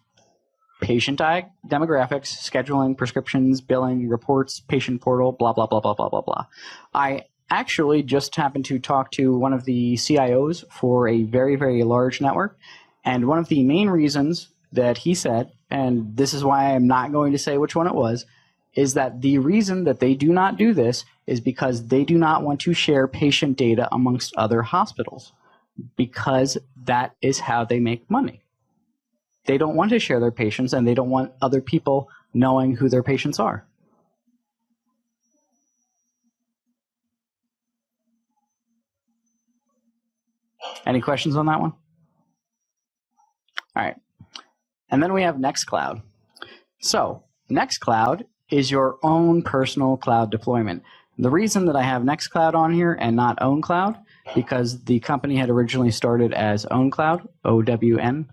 patient demographics, scheduling, prescriptions, billing, reports, patient portal, blah, blah, blah, blah, blah, blah, blah. I actually just happened to talk to one of the CIOs for a very, very large network. And one of the main reasons that he said, and this is why I'm not going to say which one it was, is that the reason that they do not do this is because they do not want to share patient data amongst other hospitals, because that is how they make money. They don't want to share their patients, and they don't want other people knowing who their patients are. Any questions on that one? All right. And then we have Nextcloud. So Nextcloud is your own personal cloud deployment. The reason that I have Nextcloud on here and not OwnCloud, because the company had originally started as OwnCloud, OWN,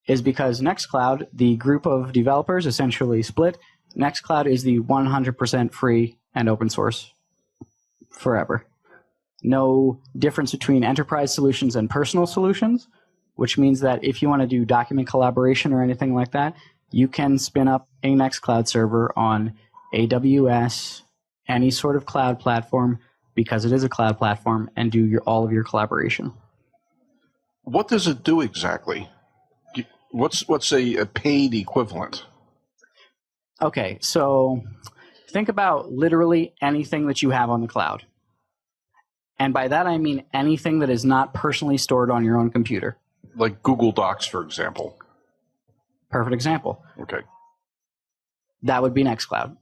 is because Nextcloud, the group of developers essentially split. Nextcloud is the 100% free and open source forever. No difference between enterprise solutions and personal solutions, which means that if you want to do document collaboration or anything like that, you can spin up a Nextcloud server on AWS, any sort of cloud platform, because it is a cloud platform, and do all of your collaboration. What does it do exactly? What's a paid equivalent? Okay, so think about literally anything that you have on the cloud. And by that I mean anything that is not personally stored on your own computer. Like Google Docs, for example. Perfect example. Okay. That would be Nextcloud.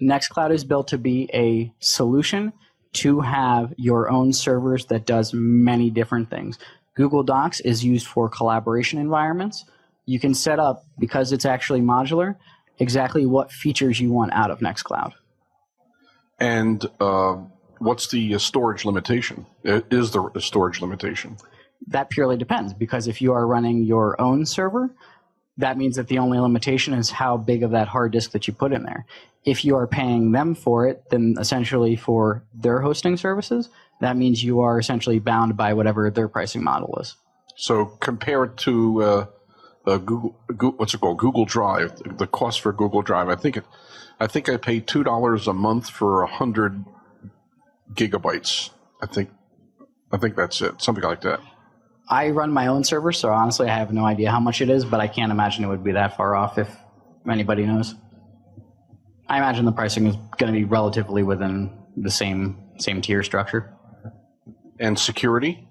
Nextcloud is built to be a solution to have your own servers that does many different things. Google Docs is used for collaboration environments. You can set up, because it's actually modular, exactly what features you want out of Nextcloud. And what's the storage limitation? Is there a storage limitation? That purely depends, because if you are running your own server, that means that the only limitation is how big of that hard disk that you put in there. If you are paying them for it, then essentially for their hosting services, that means you are essentially bound by whatever their pricing model is. So compare it to Google Drive. The cost for Google Drive. I think I pay $2 a month for 100 gigabytes. I think that's it. Something like that. I run my own server, so honestly, I have no idea how much it is, but I can't imagine it would be that far off if anybody knows. I imagine the pricing is going to be relatively within the same tier structure. And security?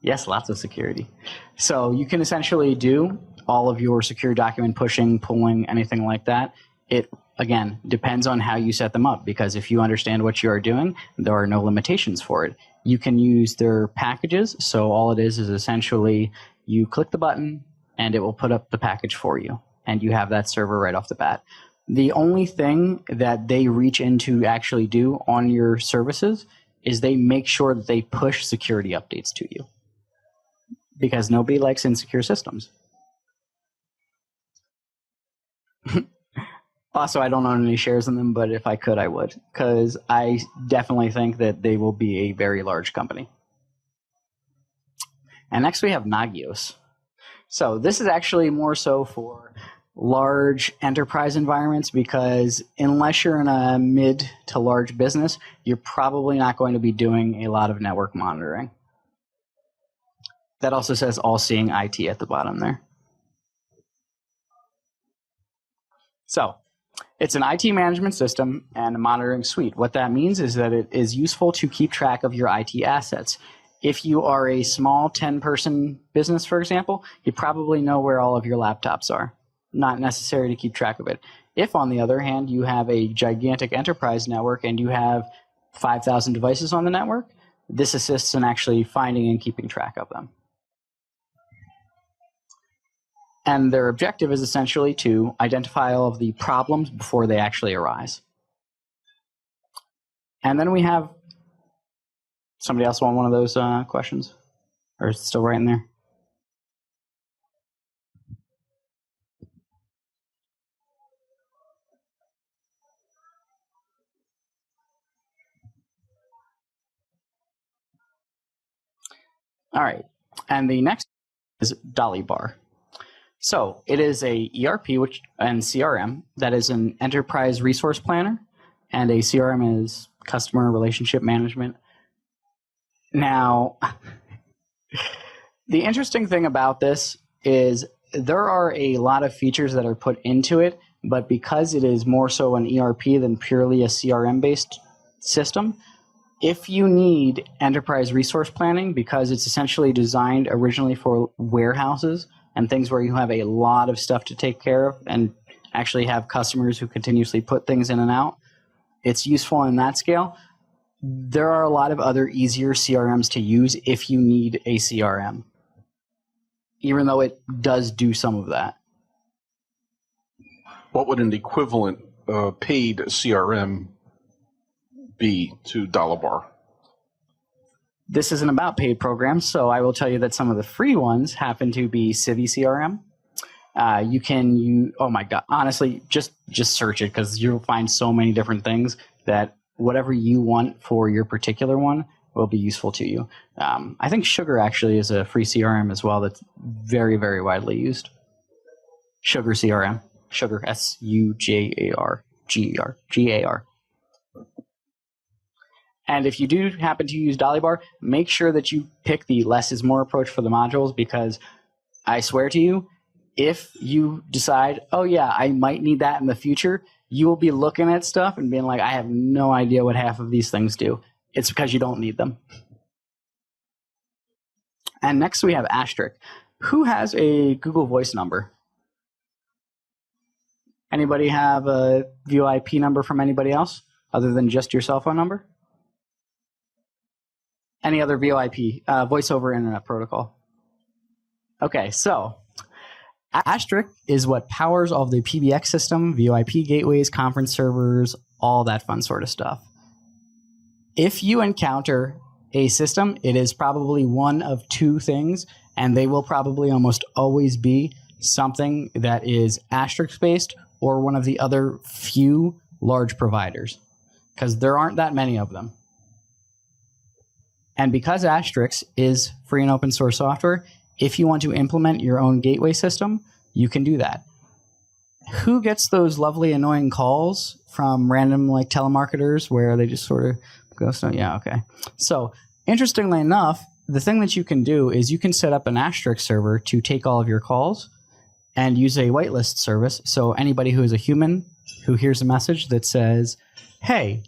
Yes, lots of security. So you can essentially do all of your secure document pushing, pulling, anything like that. It, again, depends on how you set them up, because if you understand what you are doing, there are no limitations for it. You can use their packages, so all it is essentially you click the button and it will put up the package for you, and you have that server right off the bat. The only thing that they reach into actually do on your services is they make sure that they push security updates to you, because nobody likes insecure systems. Also, I don't own any shares in them, but if I could, I would, because I definitely think that they will be a very large company. And next we have Nagios. So this is actually more so for large enterprise environments, because unless you're in a mid to large business, you're probably not going to be doing a lot of network monitoring. That also says all-seeing IT at the bottom there. So it's an IT management system and a monitoring suite. What that means is that it is useful to keep track of your IT assets. If you are a small 10-person business, for example, you probably know where all of your laptops are. Not necessary to keep track of it. If, on the other hand, you have a gigantic enterprise network and you have 5,000 devices on the network, this assists in actually finding and keeping track of them. And their objective is essentially to identify all of the problems before they actually arise. And then we have, somebody else want one of those questions? Or is it still right in there? All right, and the next is Dollybar. So it is a ERP and CRM that is an enterprise resource planner, and a CRM is customer relationship management. Now, the interesting thing about this is there are a lot of features that are put into it, but because it is more so an ERP than purely a CRM-based system, if you need enterprise resource planning, because it's essentially designed originally for warehouses and things where you have a lot of stuff to take care of and actually have customers who continuously put things in and out, it's useful in that scale. There are a lot of other easier CRMs to use if you need a CRM, even though it does do some of that. What would an equivalent paid CRM be to Dollybar? This isn't about paid programs, so I will tell you that some of the free ones happen to be Civi CRM. You can use, oh my God, honestly, just search it because you'll find so many different things that whatever you want for your particular one will be useful to you. I think Sugar actually is a free CRM as well that's very, very widely used. Sugar CRM. Sugar, S-U-G-A-R, G-A-R. And if you do happen to use Dollybar, make sure that you pick the less is more approach for the modules, because I swear to you, if you decide, oh yeah, I might need that in the future, you will be looking at stuff and being like, I have no idea what half of these things do. It's because you don't need them. And next we have Asterisk. Who has a Google Voice number? Anybody have a VoIP number from anybody else other than just your cell phone number? Any other VoIP, voice over internet protocol? Okay, so Asterisk is what powers all of the PBX system, VoIP gateways, conference servers, all that fun sort of stuff. If you encounter a system, it is probably one of two things, and they will probably almost always be something that is Asterisk-based or one of the other few large providers, because there aren't that many of them. And because Asterisk is free and open source software, if you want to implement your own gateway system, you can do that. Who gets those lovely annoying calls from random like telemarketers where they just sort of go, so yeah, okay. So interestingly enough, the thing that you can do is you can set up an Asterisk server to take all of your calls and use a whitelist service. So anybody who is a human who hears a message that says, hey,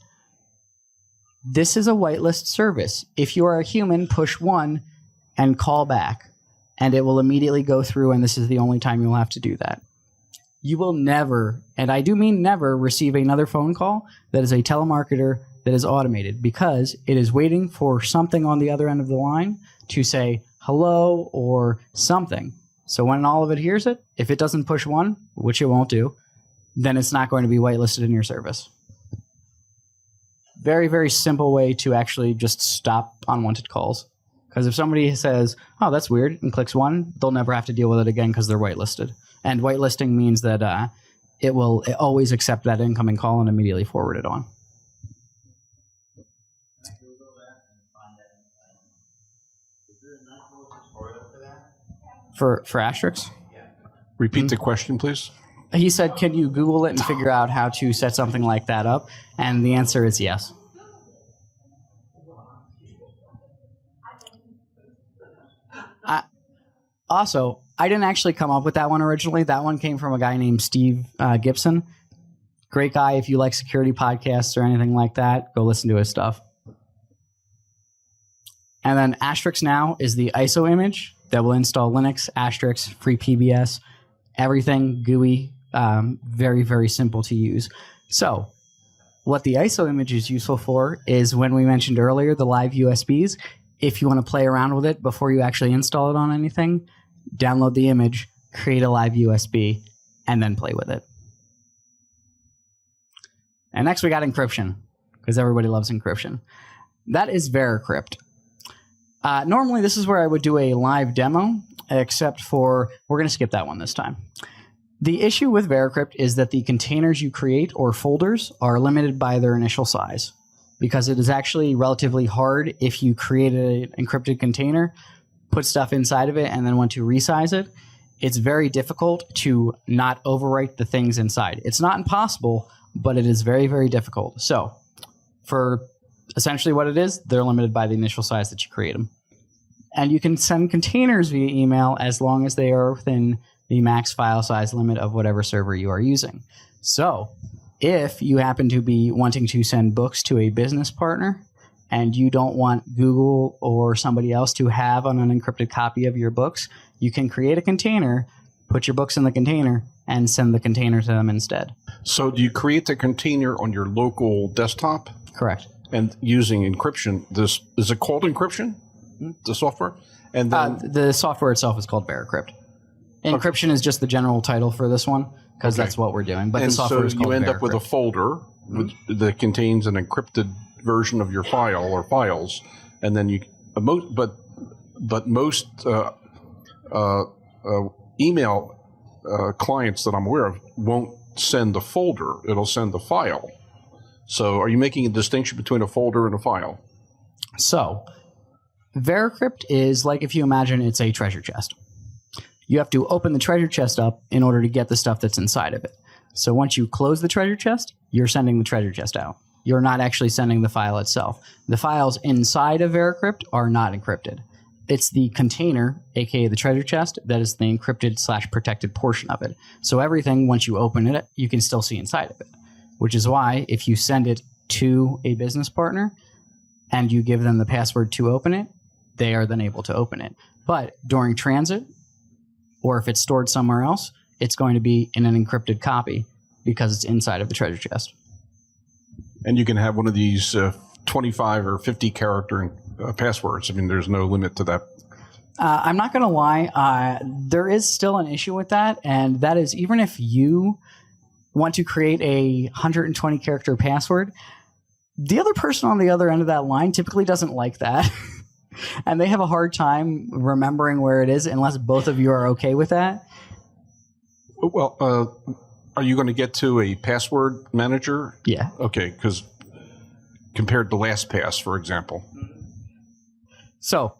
this is a whitelist service. If you are a human, push 1 and call back, and it will immediately go through, and this is the only time you'll have to do that. You will never, and I do mean never, receive another phone call that is a telemarketer that is automated, because it is waiting for something on the other end of the line to say hello or something. So when all of it hears it, if it doesn't push 1, which it won't do, then it's not going to be whitelisted in your service. Very, very simple way to actually just stop unwanted calls. Because if somebody says, oh, that's weird, and clicks 1, they'll never have to deal with it again because they're whitelisted. And whitelisting means that it will always accept that incoming call and immediately forward it on. For Asterisk? Repeat the question, please. He said, can you Google it and figure out how to set something like that up? And the answer is yes. Also, I didn't actually come up with that one originally. That one came from a guy named Steve Gibson. Great guy. If you like security podcasts or anything like that, go listen to his stuff. And then Asterisk now is the ISO image that will install Linux, Asterisk, free PBS, everything GUI, very, very simple to use. So what the ISO image is useful for is when we mentioned earlier the live USBs. If you want to play around with it before you actually install it on anything, download the image, create a live USB, and then play with it. And next we got encryption, because everybody loves encryption. That is Veracrypt. Normally this is where I would do a live demo, except for, we're going to skip that one this time. The issue with Veracrypt is that the containers you create or folders are limited by their initial size, because it is actually relatively hard if you create an encrypted container, put stuff inside of it, and then want to resize it. It's very difficult to not overwrite the things inside. It's not impossible, but it is very, very difficult. So for essentially what it is, they're limited by the initial size that you create them. And you can send containers via email as long as they are within the max file size limit of whatever server you are using. So if you happen to be wanting to send books to a business partner and you don't want Google or somebody else to have an unencrypted copy of your books, you can create a container, put your books in the container, and send the container to them instead. So do you create the container on your local desktop? Correct. And using encryption, is it called encryption, the software? And then the software itself is called Veracrypt. Encryption is just the general title for this one, because that's what we're doing. But the software is called you end Veracrypt. up with a folder that contains an encrypted version of your file or files, and then but most email clients that I'm aware of won't send a folder; it'll send a file. So, are you making a distinction between a folder and a file? So, Veracrypt is like if you imagine it's a treasure chest. You have to open the treasure chest up in order to get the stuff that's inside of it. So once you close the treasure chest, you're sending the treasure chest out. You're not actually sending the file itself. The files inside of Veracrypt are not encrypted. It's the container, aka the treasure chest, that is the encrypted/protected portion of it. So everything, once you open it, you can still see inside of it. Which is why if you send it to a business partner and you give them the password to open it, they are then able to open it. But during transit, or if it's stored somewhere else, it's going to be in an encrypted copy because it's inside of the treasure chest. And you can have one of these 25 or 50 character passwords. I mean, there's no limit to that. I'm not going to lie. There is still an issue with that, and that is even if you want to create a 120 character password, the other person on the other end of that line typically doesn't like that. And they have a hard time remembering where it is unless both of you are okay with that. Well, are you going to get to a password manager? Yeah. Okay, because compared to LastPass, for example. So,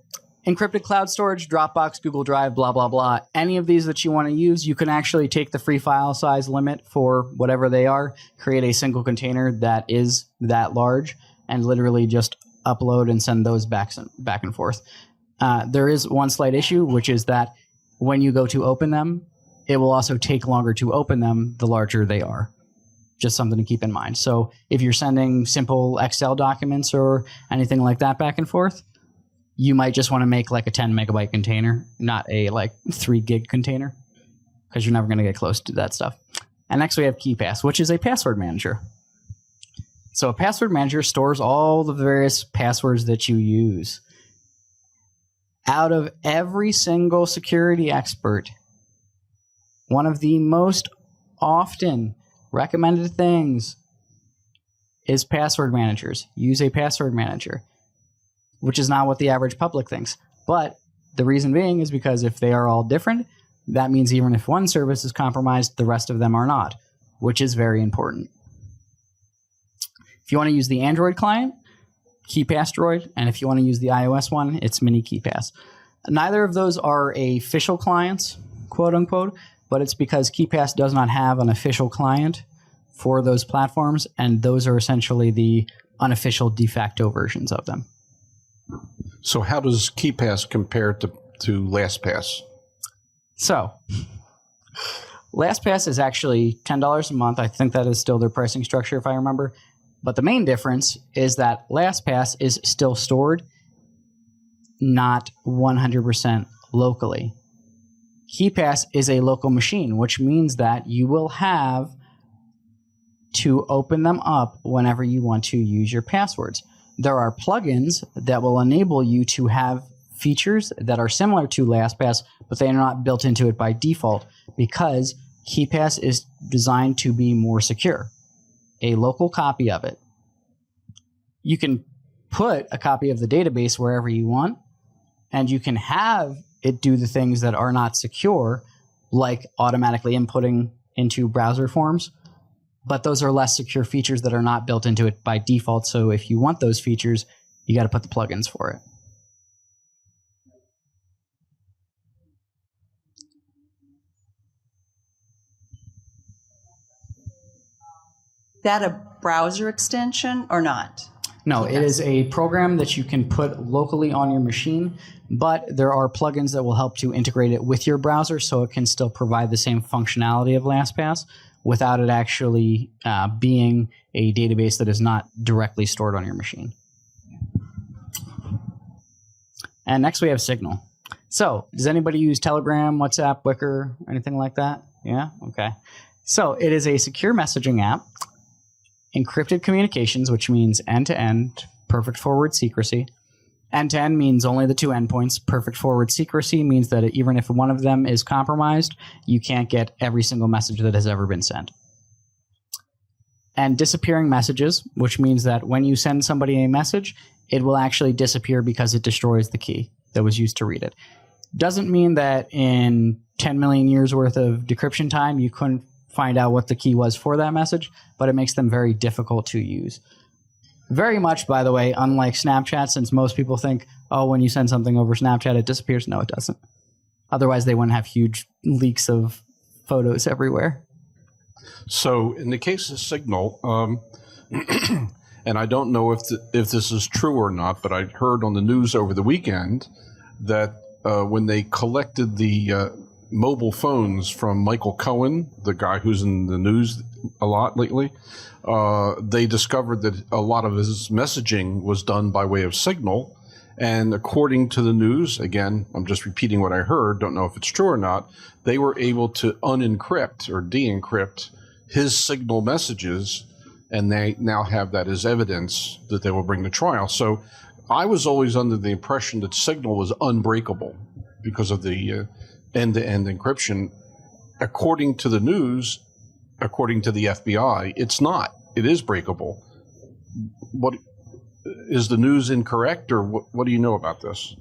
encrypted cloud storage, Dropbox, Google Drive, blah, blah, blah. Any of these that you want to use, you can actually take the free file size limit for whatever they are, create a single container that is that large, and literally just upload and send those back and forth. There is one slight issue, which is that when you go to open them, it will also take longer to open them the larger they are. Just something to keep in mind. So if you're sending simple Excel documents or anything like that back and forth, you might just want to make like a 10 megabyte container, not a like 3 gig container, because you're never going to get close to that stuff. And next we have KeePass, which is a password manager. So a password manager stores all the various passwords that you use. Out of every single security expert, one of the most often recommended things is password managers. Use a password manager, which is not what the average public thinks. But the reason being is because if they are all different, that means even if one service is compromised, the rest of them are not, which is very important. If you want to use the Android client, KeePass Droid, and if you want to use the iOS one, it's Mini KeePass. Neither of those are official clients, quote unquote, but it's because KeePass does not have an official client for those platforms, and those are essentially the unofficial de facto versions of them. So how does KeePass compare to LastPass? So, LastPass is actually $10 a month. I think that is still their pricing structure, if I remember. But the main difference is that LastPass is still stored not 100% locally. KeyPass is a local machine, which means that you will have to open them up whenever you want to use your passwords. There are plugins that will enable you to have features that are similar to LastPass, but they are not built into it by default because KeyPass is designed to be more secure. A local copy of it. You can put a copy of the database wherever you want, and you can have it do the things that are not secure, like automatically inputting into browser forms, but those are less secure features that are not built into it by default. So if you want those features, you got to put the plugins for it. Is that a browser extension or not? No, it is a program that you can put locally on your machine, but there are plugins that will help to integrate it with your browser so it can still provide the same functionality of LastPass without it actually being a database that is not directly stored on your machine. And next we have Signal. So, does anybody use Telegram, WhatsApp, Wickr, anything like that? Yeah? Okay. So, it is a secure messaging app. Encrypted communications, which means end-to-end, perfect forward secrecy. End-to-end means only the two endpoints. Perfect forward secrecy means that even if one of them is compromised, you can't get every single message that has ever been sent. And disappearing messages, which means that when you send somebody a message, it will actually disappear because it destroys the key that was used to read it. Doesn't mean that in 10 million years worth of decryption time, you couldn't find out what the key was for that message, but it makes them very difficult to use. Very much, by the way, unlike Snapchat, since most people think, oh, when you send something over Snapchat, it disappears. No, it doesn't. Otherwise, they wouldn't have huge leaks of photos everywhere. So in the case of Signal, and I don't know if this is true or not, but I heard on the news over the weekend that when they collected the mobile phones from Michael Cohen, the guy who's in the news a lot lately, they discovered that a lot of his messaging was done by way of Signal. And according to the news, again, I'm just repeating what I heard, don't know if it's true or not, they were able to unencrypt or de-encrypt his Signal messages, and they now have that as evidence that they will bring to trial. So I was always under the impression that Signal was unbreakable because of the end-to-end encryption. According to the news, according to the FBI, it's not. It is breakable. What is the news incorrect, or what do you know about this?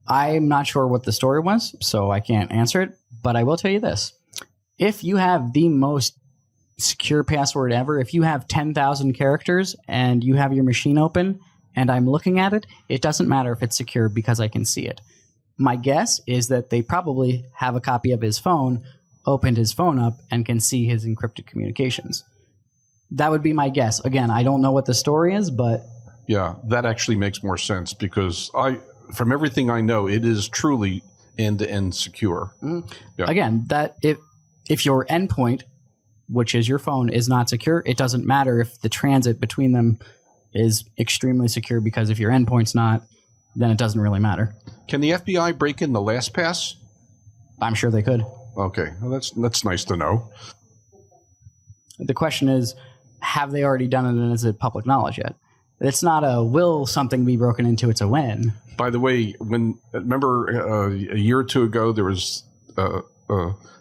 I'm not sure what the story was, so I can't answer it, but I will tell you this. If you have the most secure password ever, if you have 10,000 characters and you have your machine open and I'm looking at it, it doesn't matter if it's secure because I can see it. My guess is that they probably have a copy of his phone, opened his phone up, and can see his encrypted communications. That would be my guess. Again, I don't know what the story is, but... Yeah, that actually makes more sense because from everything I know, it is truly end-to-end secure. Yeah. Again, that if your endpoint, which is your phone, is not secure, it doesn't matter if the transit between them is extremely secure, because if your endpoint's not, then it doesn't really matter. Can the FBI break in the LastPass? I'm sure they could. Okay, well, that's nice to know. The question is, have they already done it, and is it public knowledge yet? It's not a will something be broken into, it's a when. By the way, remember a year or two ago, there was the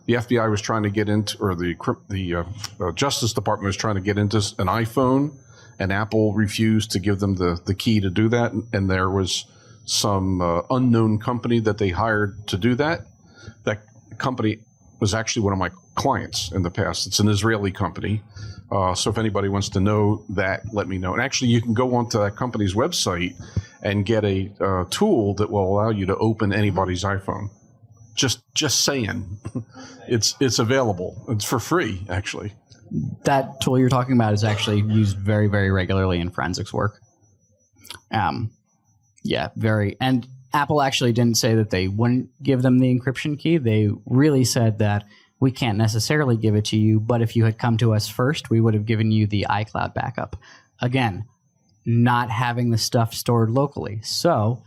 FBI was trying to get into, or the Justice Department was trying to get into an iPhone, and Apple refused to give them the key to do that, and there was some unknown company that they hired to do that. That company was actually one of my clients in the past. It's an Israeli company. So if anybody wants to know that, let me know. And actually, you can go onto that company's website and get a tool that will allow you to open anybody's iPhone. Just saying. It's available. It's for free, actually. That tool you're talking about is actually used very, very regularly in forensics work. Yeah, very. And Apple actually didn't say that they wouldn't give them the encryption key. They really said that we can't necessarily give it to you, but if you had come to us first, we would have given you the iCloud backup. Again, not having the stuff stored locally. So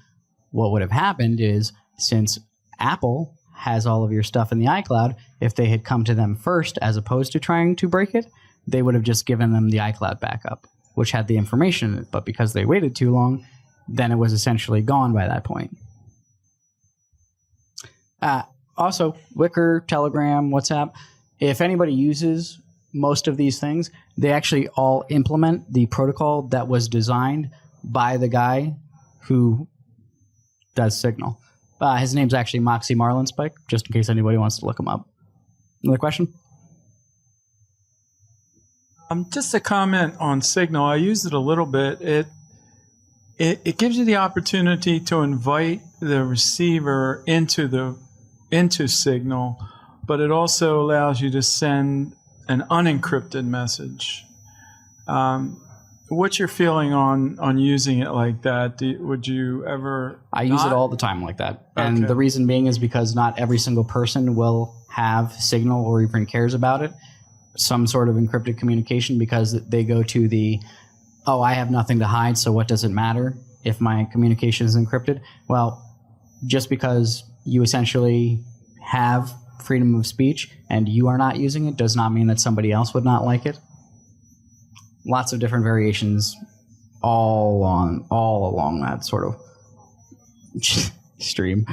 what would have happened is, since Apple has all of your stuff in the iCloud, if they had come to them first as opposed to trying to break it, they would have just given them the iCloud backup, which had the information in it. But because they waited too long, then it was essentially gone by that point. Also, Wicker, Telegram, WhatsApp, if anybody uses most of these things, they actually all implement the protocol that was designed by the guy who does Signal. His name's actually Moxie Marlinspike, just in case anybody wants to look him up. Another question? Just a comment on Signal. I used it a little bit. It gives you the opportunity to invite the receiver into Signal, but it also allows you to send an unencrypted message. What's your feeling on using it like that? Would you ever? I use it all the time like that. And the reason being is because not every single person will have Signal or even cares about it. Some sort of encrypted communication, because they go to the, oh, I have nothing to hide, so what does it matter if my communication is encrypted? Well, just because you essentially have freedom of speech and you are not using it does not mean that somebody else would not like it. Lots of different variations all along that sort of stream.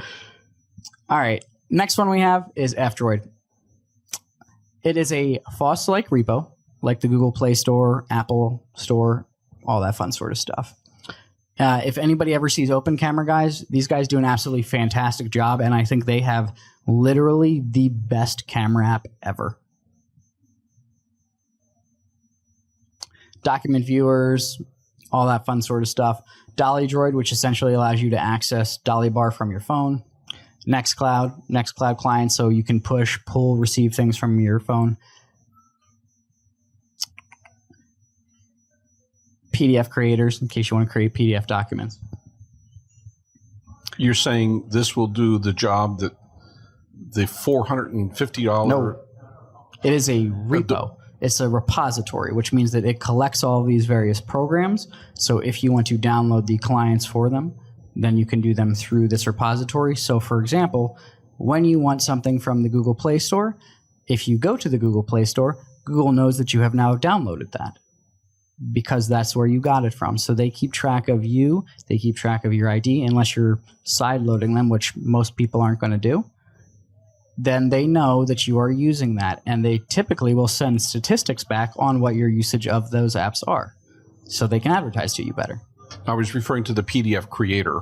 All right, next one we have is F-Droid. It is a FOSS-like repo, like the Google Play Store, Apple Store, all that fun sort of stuff. If anybody ever sees Open Camera guys, these guys do an absolutely fantastic job, and I think they have literally the best camera app ever. Document viewers, all that fun sort of stuff. Dolly Droid, which essentially allows you to access Dolly Bar from your phone. Nextcloud client, so you can push, pull, receive things from your phone. PDF creators, in case you want to create PDF documents. You're saying this will do the job that the $450... No, it is a repo. It's a repository, which means that it collects all of these various programs. So if you want to download the clients for them, then you can do them through this repository. So for example, when you want something from the Google Play Store, if you go to the Google Play Store, Google knows that you have now downloaded that because that's where you got it from. So they keep track of you, they keep track of your ID, unless you're side-loading them, which most people aren't going to do. Then they know that you are using that, and they typically will send statistics back on what your usage of those apps are, so they can advertise to you better. I was referring to the PDF creator.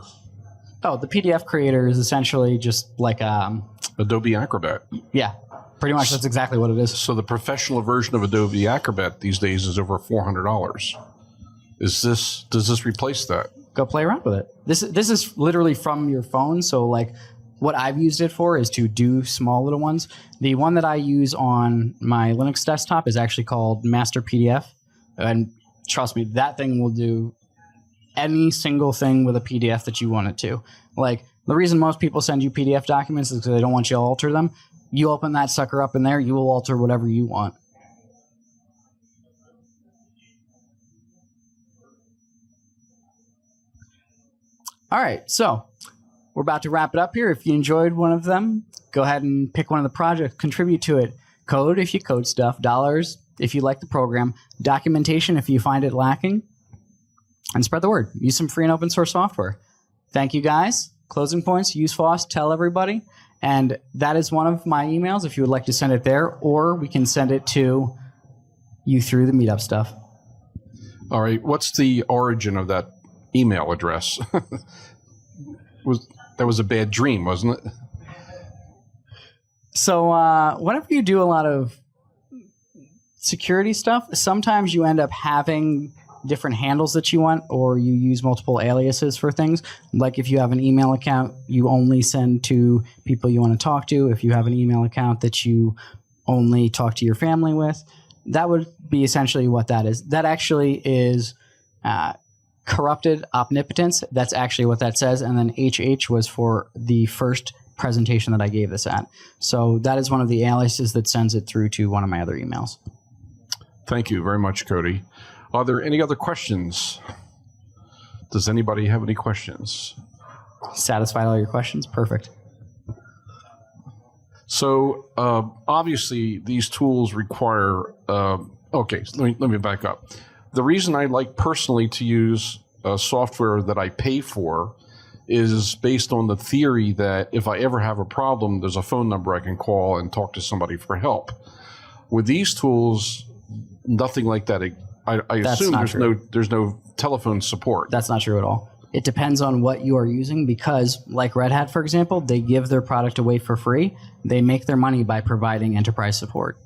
Oh, the PDF creator is essentially just like Adobe Acrobat. Yeah, pretty much that's exactly what it is. So the professional version of Adobe Acrobat these days is over $400. Does this replace that? Go play around with it. This is literally from your phone, so like what I've used it for is to do small little ones. The one that I use on my Linux desktop is actually called Master PDF. And trust me, that thing will do any single thing with a PDF that you want it to. Like, the reason most people send you PDF documents is because they don't want you to alter them. You open that sucker up in there, you will alter whatever you want. All right, so we're about to wrap it up here. If you enjoyed one of them, go ahead and pick one of the projects, contribute to it. Code if you code stuff, dollars if you like the program, documentation if you find it lacking, and spread the word. Use some free and open source software. Thank you, guys. Closing points, use FOSS, tell everybody. And that is one of my emails if you would like to send it there, or we can send it to you through the meetup stuff. All right, what's the origin of that email address? That was a bad dream, wasn't it? So whenever you do a lot of security stuff, sometimes you end up having different handles that you want, or you use multiple aliases for things. Like if you have an email account, you only send to people you want to talk to. If you have an email account that you only talk to your family with, that would be essentially what that is. That actually is corrupted omnipotence. That's actually what that says. And then HH was for the first presentation that I gave this at. So that is one of the aliases that sends it through to one of my other emails. Thank you very much, Cody. Are there any other questions? Does anybody have any questions? Satisfied all your questions? Perfect. So obviously, these tools require. Okay, so let me back up. The reason I like personally to use software that I pay for is based on the theory that if I ever have a problem, there's a phone number I can call and talk to somebody for help. With these tools, nothing like that. I assume there's no telephone support. That's not true at all. It depends on what you are using because, like Red Hat, for example, they give their product away for free. They make their money by providing enterprise support.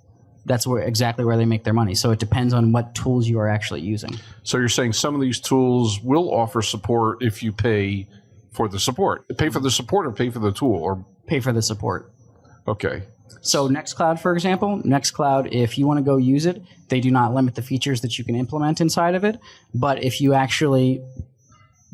That's exactly where they make their money. So it depends on what tools you are actually using. So you're saying some of these tools will offer support if you pay for the support. Pay for the support or pay for the tool? Or pay for the support. Okay. So Nextcloud, for example, Nextcloud, if you want to go use it, they do not limit the features that you can implement inside of it. But if you actually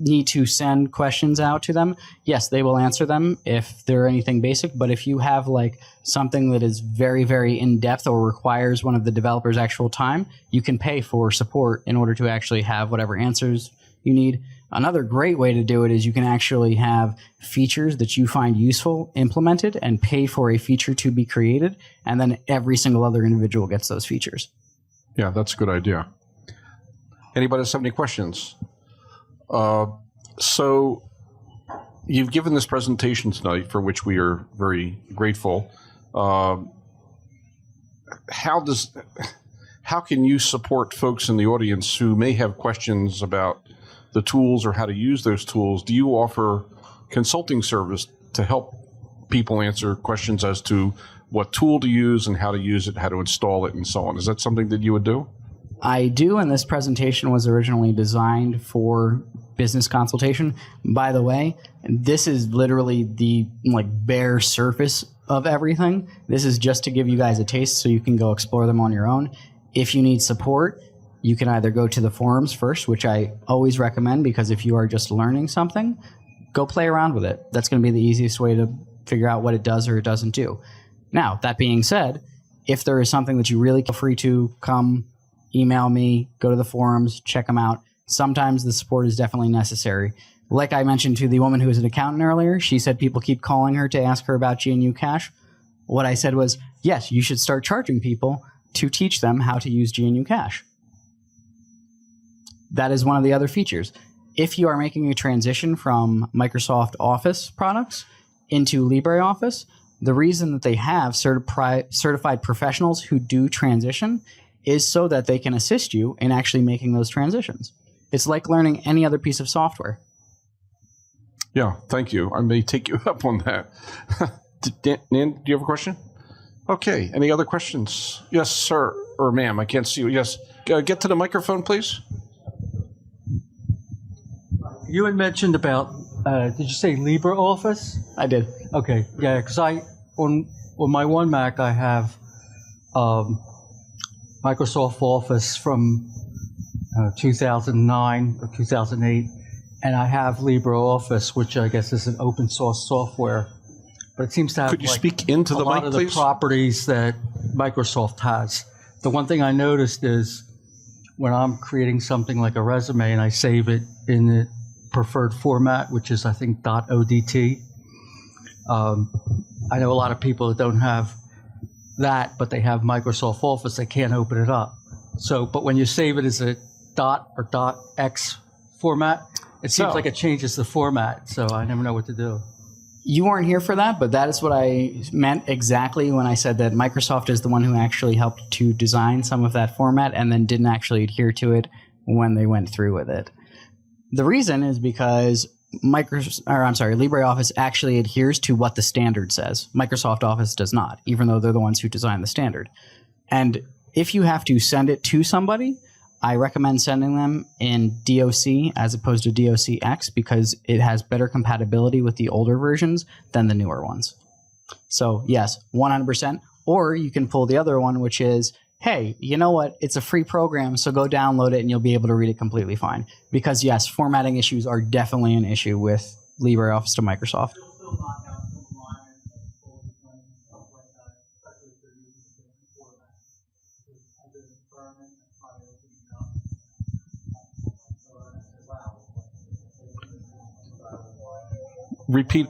need to send questions out to them, yes, they will answer them if they're anything basic. But if you have like something that is very, very in-depth or requires one of the developer's actual time, you can pay for support in order to actually have whatever answers you need. Another great way to do it is you can actually have features that you find useful implemented and pay for a feature to be created, and then every single other individual gets those features. Yeah, that's a good idea. Anybody else have any questions? So you've given this presentation tonight, for which we are very grateful. How can you support folks in the audience who may have questions about the tools or how to use those tools? Do you offer consulting service to help people answer questions as to what tool to use and how to use it, how to install it, and so on? Is that something that you would do? I do, and this presentation was originally designed for business consultation. By the way, this is literally the bare surface of everything. This is just to give you guys a taste so you can go explore them on your own. If you need support, you can either go to the forums first, which I always recommend, because if you are just learning something, go play around with it. That's going to be the easiest way to figure out what it does or it doesn't do. Now, that being said, if there is something that you really feel free to come email me, go to the forums, check them out. Sometimes the support is definitely necessary. Like I mentioned to the woman who was an accountant earlier, she said people keep calling her to ask her about GNU Cash. What I said was, yes, you should start charging people to teach them how to use GNU Cash. That is one of the other features. If you are making a transition from Microsoft Office products into LibreOffice, the reason that they have certified professionals who do transition is so that they can assist you in actually making those transitions. It's like learning any other piece of software. Yeah, thank you. I may take you up on that. Nan, do you have a question? Okay, any other questions? Yes, sir, or ma'am, I can't see you. Yes, get to the microphone, please. You had mentioned about, did you say LibreOffice? I did. Okay, yeah, because on my one Mac, I have Microsoft Office from 2009 or 2008, and I have LibreOffice, which I guess is an open source software, but it seems to have Could you speak into the a lot mic, of please? the properties that Microsoft has. The one thing I noticed is when I'm creating something like a resume and I save it in the preferred format, which is I think .odt. I know a lot of people that don't have that, but they have Microsoft Office, they can't open it up. So, but when you save it as a dot or .x format, it seems like it changes the format, so I never know what to do. You weren't here for that, but that is what I meant exactly when I said that Microsoft is the one who actually helped to design some of that format and then didn't actually adhere to it when they went through with it. The reason is because LibreOffice actually adheres to what the standard says. Microsoft Office does not, even though they're the ones who designed the standard. And if you have to send it to somebody, I recommend sending them in DOC as opposed to DOCX because it has better compatibility with the older versions than the newer ones. So yes, 100%. Or you can pull the other one, which is, hey, you know what? It's a free program, so go download it and you'll be able to read it completely fine. Because yes, formatting issues are definitely an issue with LibreOffice to Microsoft. repeat.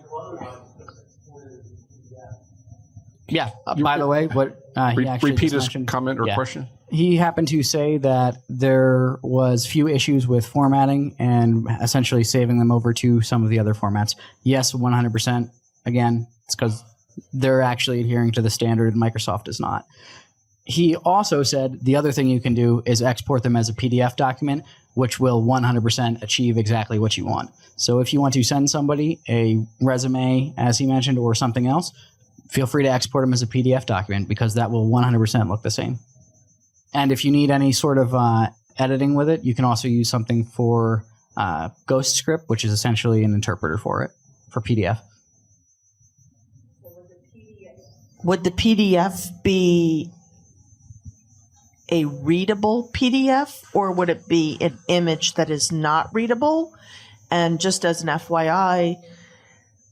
Yeah. By the way, what he actually Repeat just his mentioned. comment or Yeah. question. He happened to say that there was few issues with formatting and essentially saving them over to some of the other formats. Yes, 100%. Again, it's because they're actually adhering to the standard and Microsoft is not. He also said the other thing you can do is export them as a PDF document, which will 100% achieve exactly what you want. So if you want to send somebody a resume, as he mentioned, or something else, feel free to export them as a PDF document because that will 100% look the same. And if you need any sort of editing with it, you can also use something for GhostScript, which is essentially an interpreter for it, for PDF. Would the PDF be a readable PDF, or would it be an image that is not readable? And just as an FYI,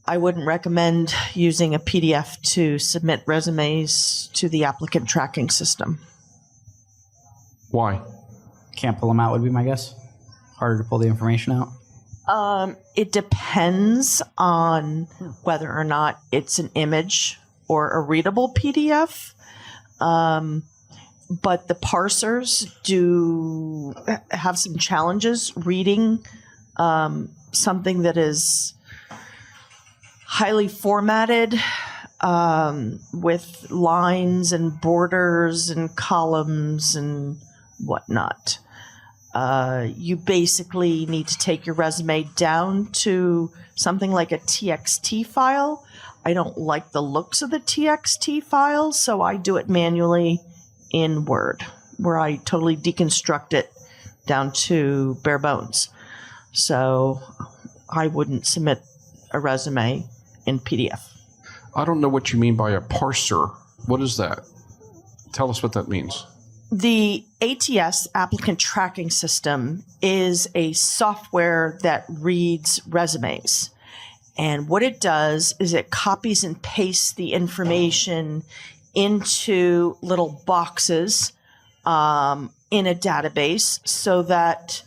I wouldn't recommend using a PDF to submit resumes to the applicant tracking system. Why? Can't pull them out would be my guess. Harder to pull the information out. It depends on whether or not it's an image or a readable PDF. But the parsers do have some challenges reading something that is highly formatted with lines and borders and columns and whatnot. You basically need to take your resume down to something like a TXT file. I don't like the looks of the TXT file, so I do it manually in Word, where I totally deconstruct it down to bare bones. So I wouldn't submit a resume in PDF. I don't know what you mean by a parser. What is that? Tell us what that means. The ATS, Applicant Tracking System, is a software that reads resumes. And what it does is it copies and pastes the information into little boxes in a database so that,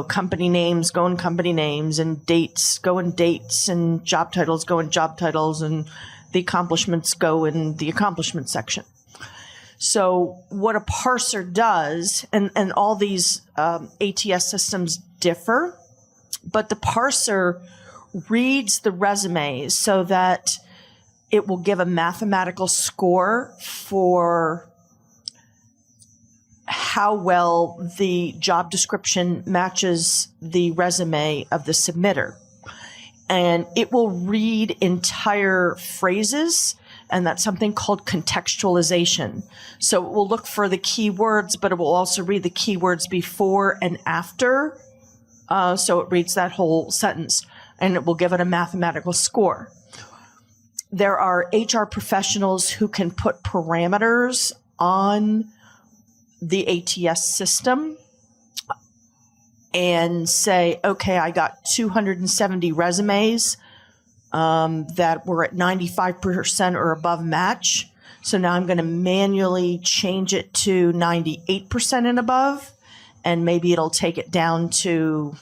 company names go in company names and dates go in dates and job titles go in job titles and the accomplishments go in the accomplishment section. So what a parser does, and all these ATS systems differ, but the parser reads the resumes so that it will give a mathematical score for how well the job description matches the resume of the submitter. And it will read entire phrases, and that's something called contextualization. So it will look for the keywords, but it will also read the keywords before and after. So it reads that whole sentence, and it will give it a mathematical score. There are HR professionals who can put parameters on the ATS system and say, okay, I got 270 resumes that were at 95% or above match. So now I'm going to manually change it to 98% and above, and maybe it'll take it down to,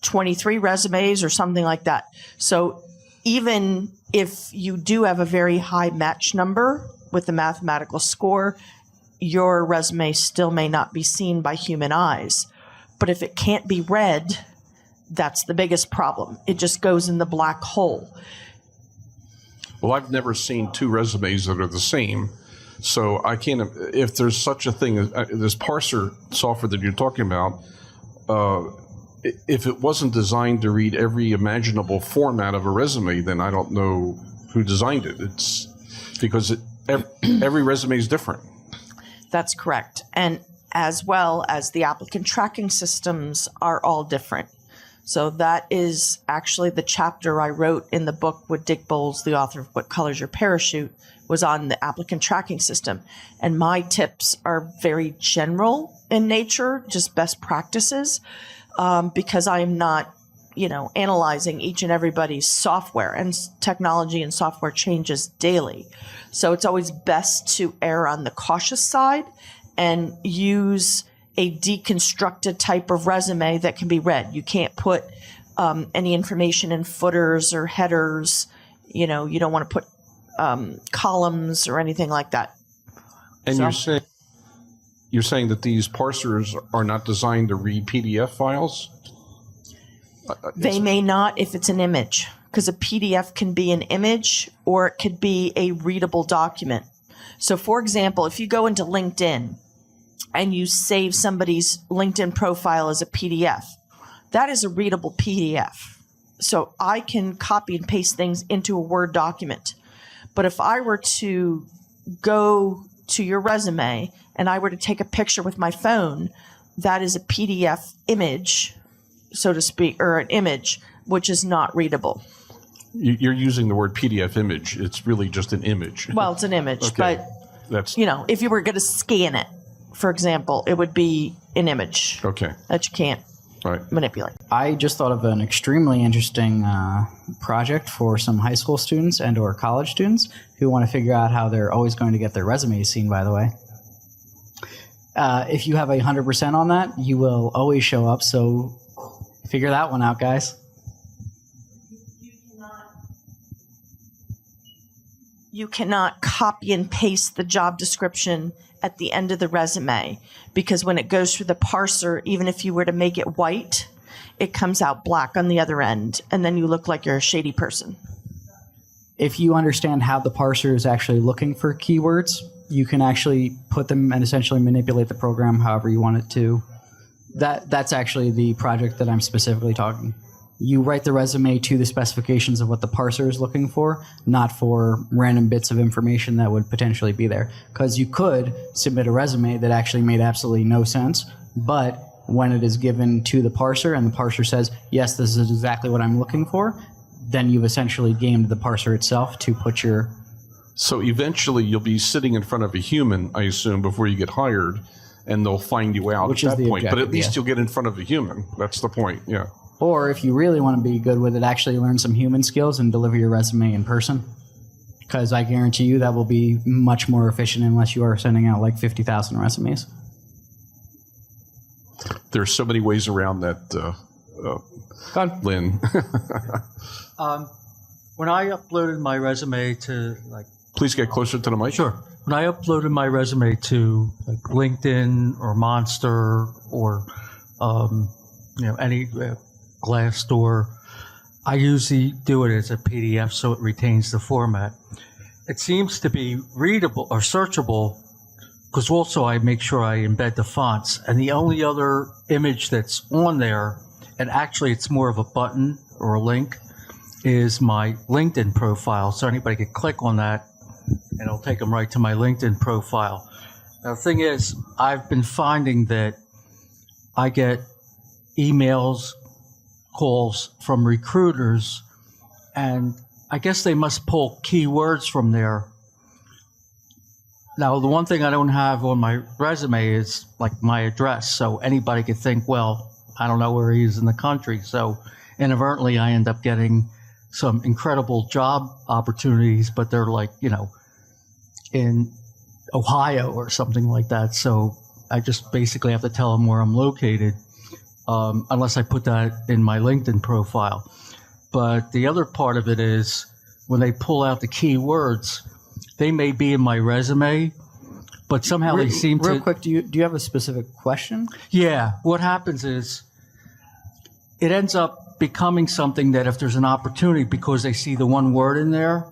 23 resumes or something like that. So even if you do have a very high match number with the mathematical score, your resume still may not be seen by human eyes. But if it can't be read, that's the biggest problem. It just goes in the black hole. Well, I've never seen two resumes that are the same, so I can't. If there's such a thing as this parser software that you're talking about, if it wasn't designed to read every imaginable format of a resume, then I don't know who designed it. It's because every resume is different. That's correct. And as well as the applicant tracking systems are all different. So that is actually the chapter I wrote in the book with Dick Bowles, the author of What Color's Your Parachute, was on the applicant tracking system. And my tips are very general in nature, just best practices, because I am not, analyzing each and everybody's software, and technology and software changes daily. So it's always best to err on the cautious side and use a deconstructed type of resume that can be read. You can't put any information in footers or headers. You know, you don't want to put columns or anything like that. And So- you're saying that these parsers are not designed to read PDF files? They may not if it's an image, because a PDF can be an image or it could be a readable document. So, for example, if you go into LinkedIn and you save somebody's LinkedIn profile as a PDF, that is a readable PDF. So I can copy and paste things into a Word document. But if I were to go to your resume and I were to take a picture with my phone, that is a PDF image, so to speak, or an image, which is not readable. You're using the word PDF image. It's really just an image. Well, it's an image, Okay. but, That's you know, if you were going to scan it, for example, it would be an image okay. that you can't All right. manipulate. I just thought of an extremely interesting project for some high school students and or college students who want to figure out how they're always going to get their resumes seen, by the way. If you have 100% on that, you will always show up, so figure that one out, guys. You cannot copy and paste the job description at the end of the resume, because when it goes through the parser, even if you were to make it white, it comes out black on the other end, and then you look like you're a shady person. If you understand how the parser is actually looking for keywords, you can actually put them and essentially manipulate the program however you want it to. That's actually the project that I'm specifically talking. You write the resume to the specifications of what the parser is looking for, not for random bits of information that would potentially be there. Because you could submit a resume that actually made absolutely no sense, but when it is given to the parser and the parser says, yes, this is exactly what I'm looking for, then you've essentially gamed the parser itself to put your... So eventually you'll be sitting in front of a human, I assume, before you get hired, and they'll find you out Which at is that the point. But at objective, least yeah. you'll get in front of a human. That's the point, yeah. Or if you really want to be good with it, actually learn some human skills and deliver your resume in person. Because I guarantee you that will be much more efficient unless you are sending out like 50,000 resumes. There's so many ways around that, Go on. Lynn. When I uploaded my resume to like Please get closer to the mic. Sure. When I uploaded my resume to like LinkedIn or Monster or any Glassdoor, I usually do it as a PDF so it retains the format. It seems to be readable or searchable because also I make sure I embed the fonts. And the only other image that's on there, and actually it's more of a button or a link, is my LinkedIn profile. So anybody could click on that and it'll take them right to my LinkedIn profile. Now, the thing is, I've been finding that I get emails, calls from recruiters, and I guess they must pull keywords from there. Now, the one thing I don't have on my resume is like my address, so anybody could think, well, I don't know where he is in the country. So inadvertently, I end up getting some incredible job opportunities, but they're like, in Ohio or something like that. So I just basically have to tell them where I'm located, unless I put that in my LinkedIn profile. But the other part of it is when they pull out the keywords, they may be in my resume, but somehow they seem to... Real quick, do you have a specific question? Yeah. What happens is it ends up becoming something that if there's an opportunity, because they see the one word in there,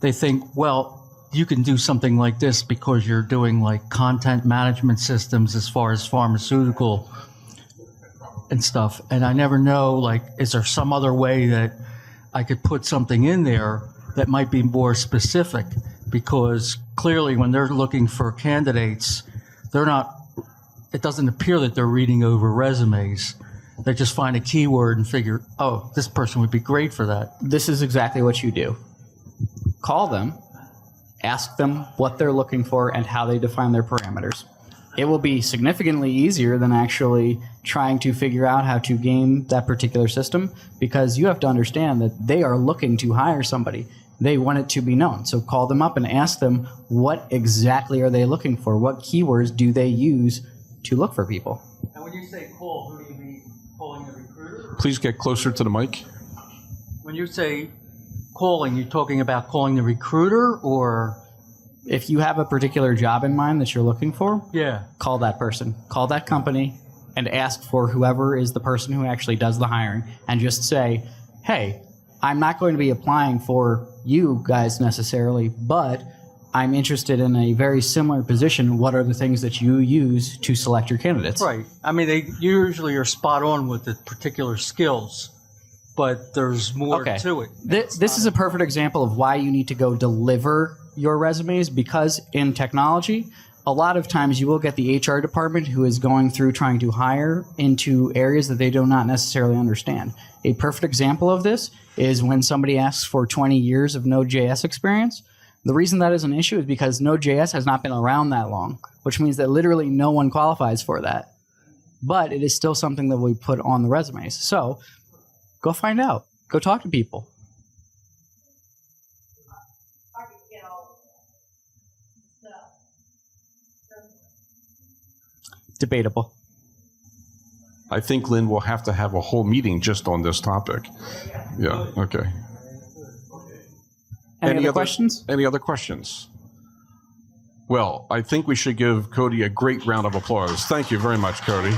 they think, well, you can do something like this because you're doing like content management systems as far as pharmaceutical and stuff. And I never know, like, is there some other way that I could put something in there that might be more specific? Because clearly when they're looking for candidates, it doesn't appear that they're reading over resumes. They just find a keyword and figure, oh, this person would be great for that. This is exactly what you do. Call them, ask them what they're looking for and how they define their parameters. It will be significantly easier than actually trying to figure out how to game that particular system, because you have to understand that they are looking to hire somebody. They want it to be known. So call them up and ask them what exactly are they looking for? What keywords do they use to look for people? And when you say call, who do you mean calling the recruiter? Please get closer to the mic. When you say calling, you're talking about calling the recruiter or? If you have a particular job in mind that you're looking for, Yeah. call that person, call that company, and ask for whoever is the person who actually does the hiring, and just say, hey, I'm not going to be applying for you guys necessarily, but I'm interested in a very similar position. What are the things that you use to select your candidates? Right. I mean, they usually are spot on with the particular skills, but there's more to it. This is a perfect example of why you need to go deliver your resumes, because in technology, a lot of times you will get the HR department who is going through trying to hire into areas that they do not necessarily understand. A perfect example of this is when somebody asks for 20 years of Node.js experience. The reason that is an issue is because Node.js has not been around that long, which means that literally no one qualifies for that. But it is still something that we put on the resumes. So go find out. Go talk to people. Debatable. I think, Lynn, we'll have to have a whole meeting just on this topic. Yeah, okay. Any other questions? Any other questions? Well, I think we should give Cody a great round of applause. Thank you very much, Cody.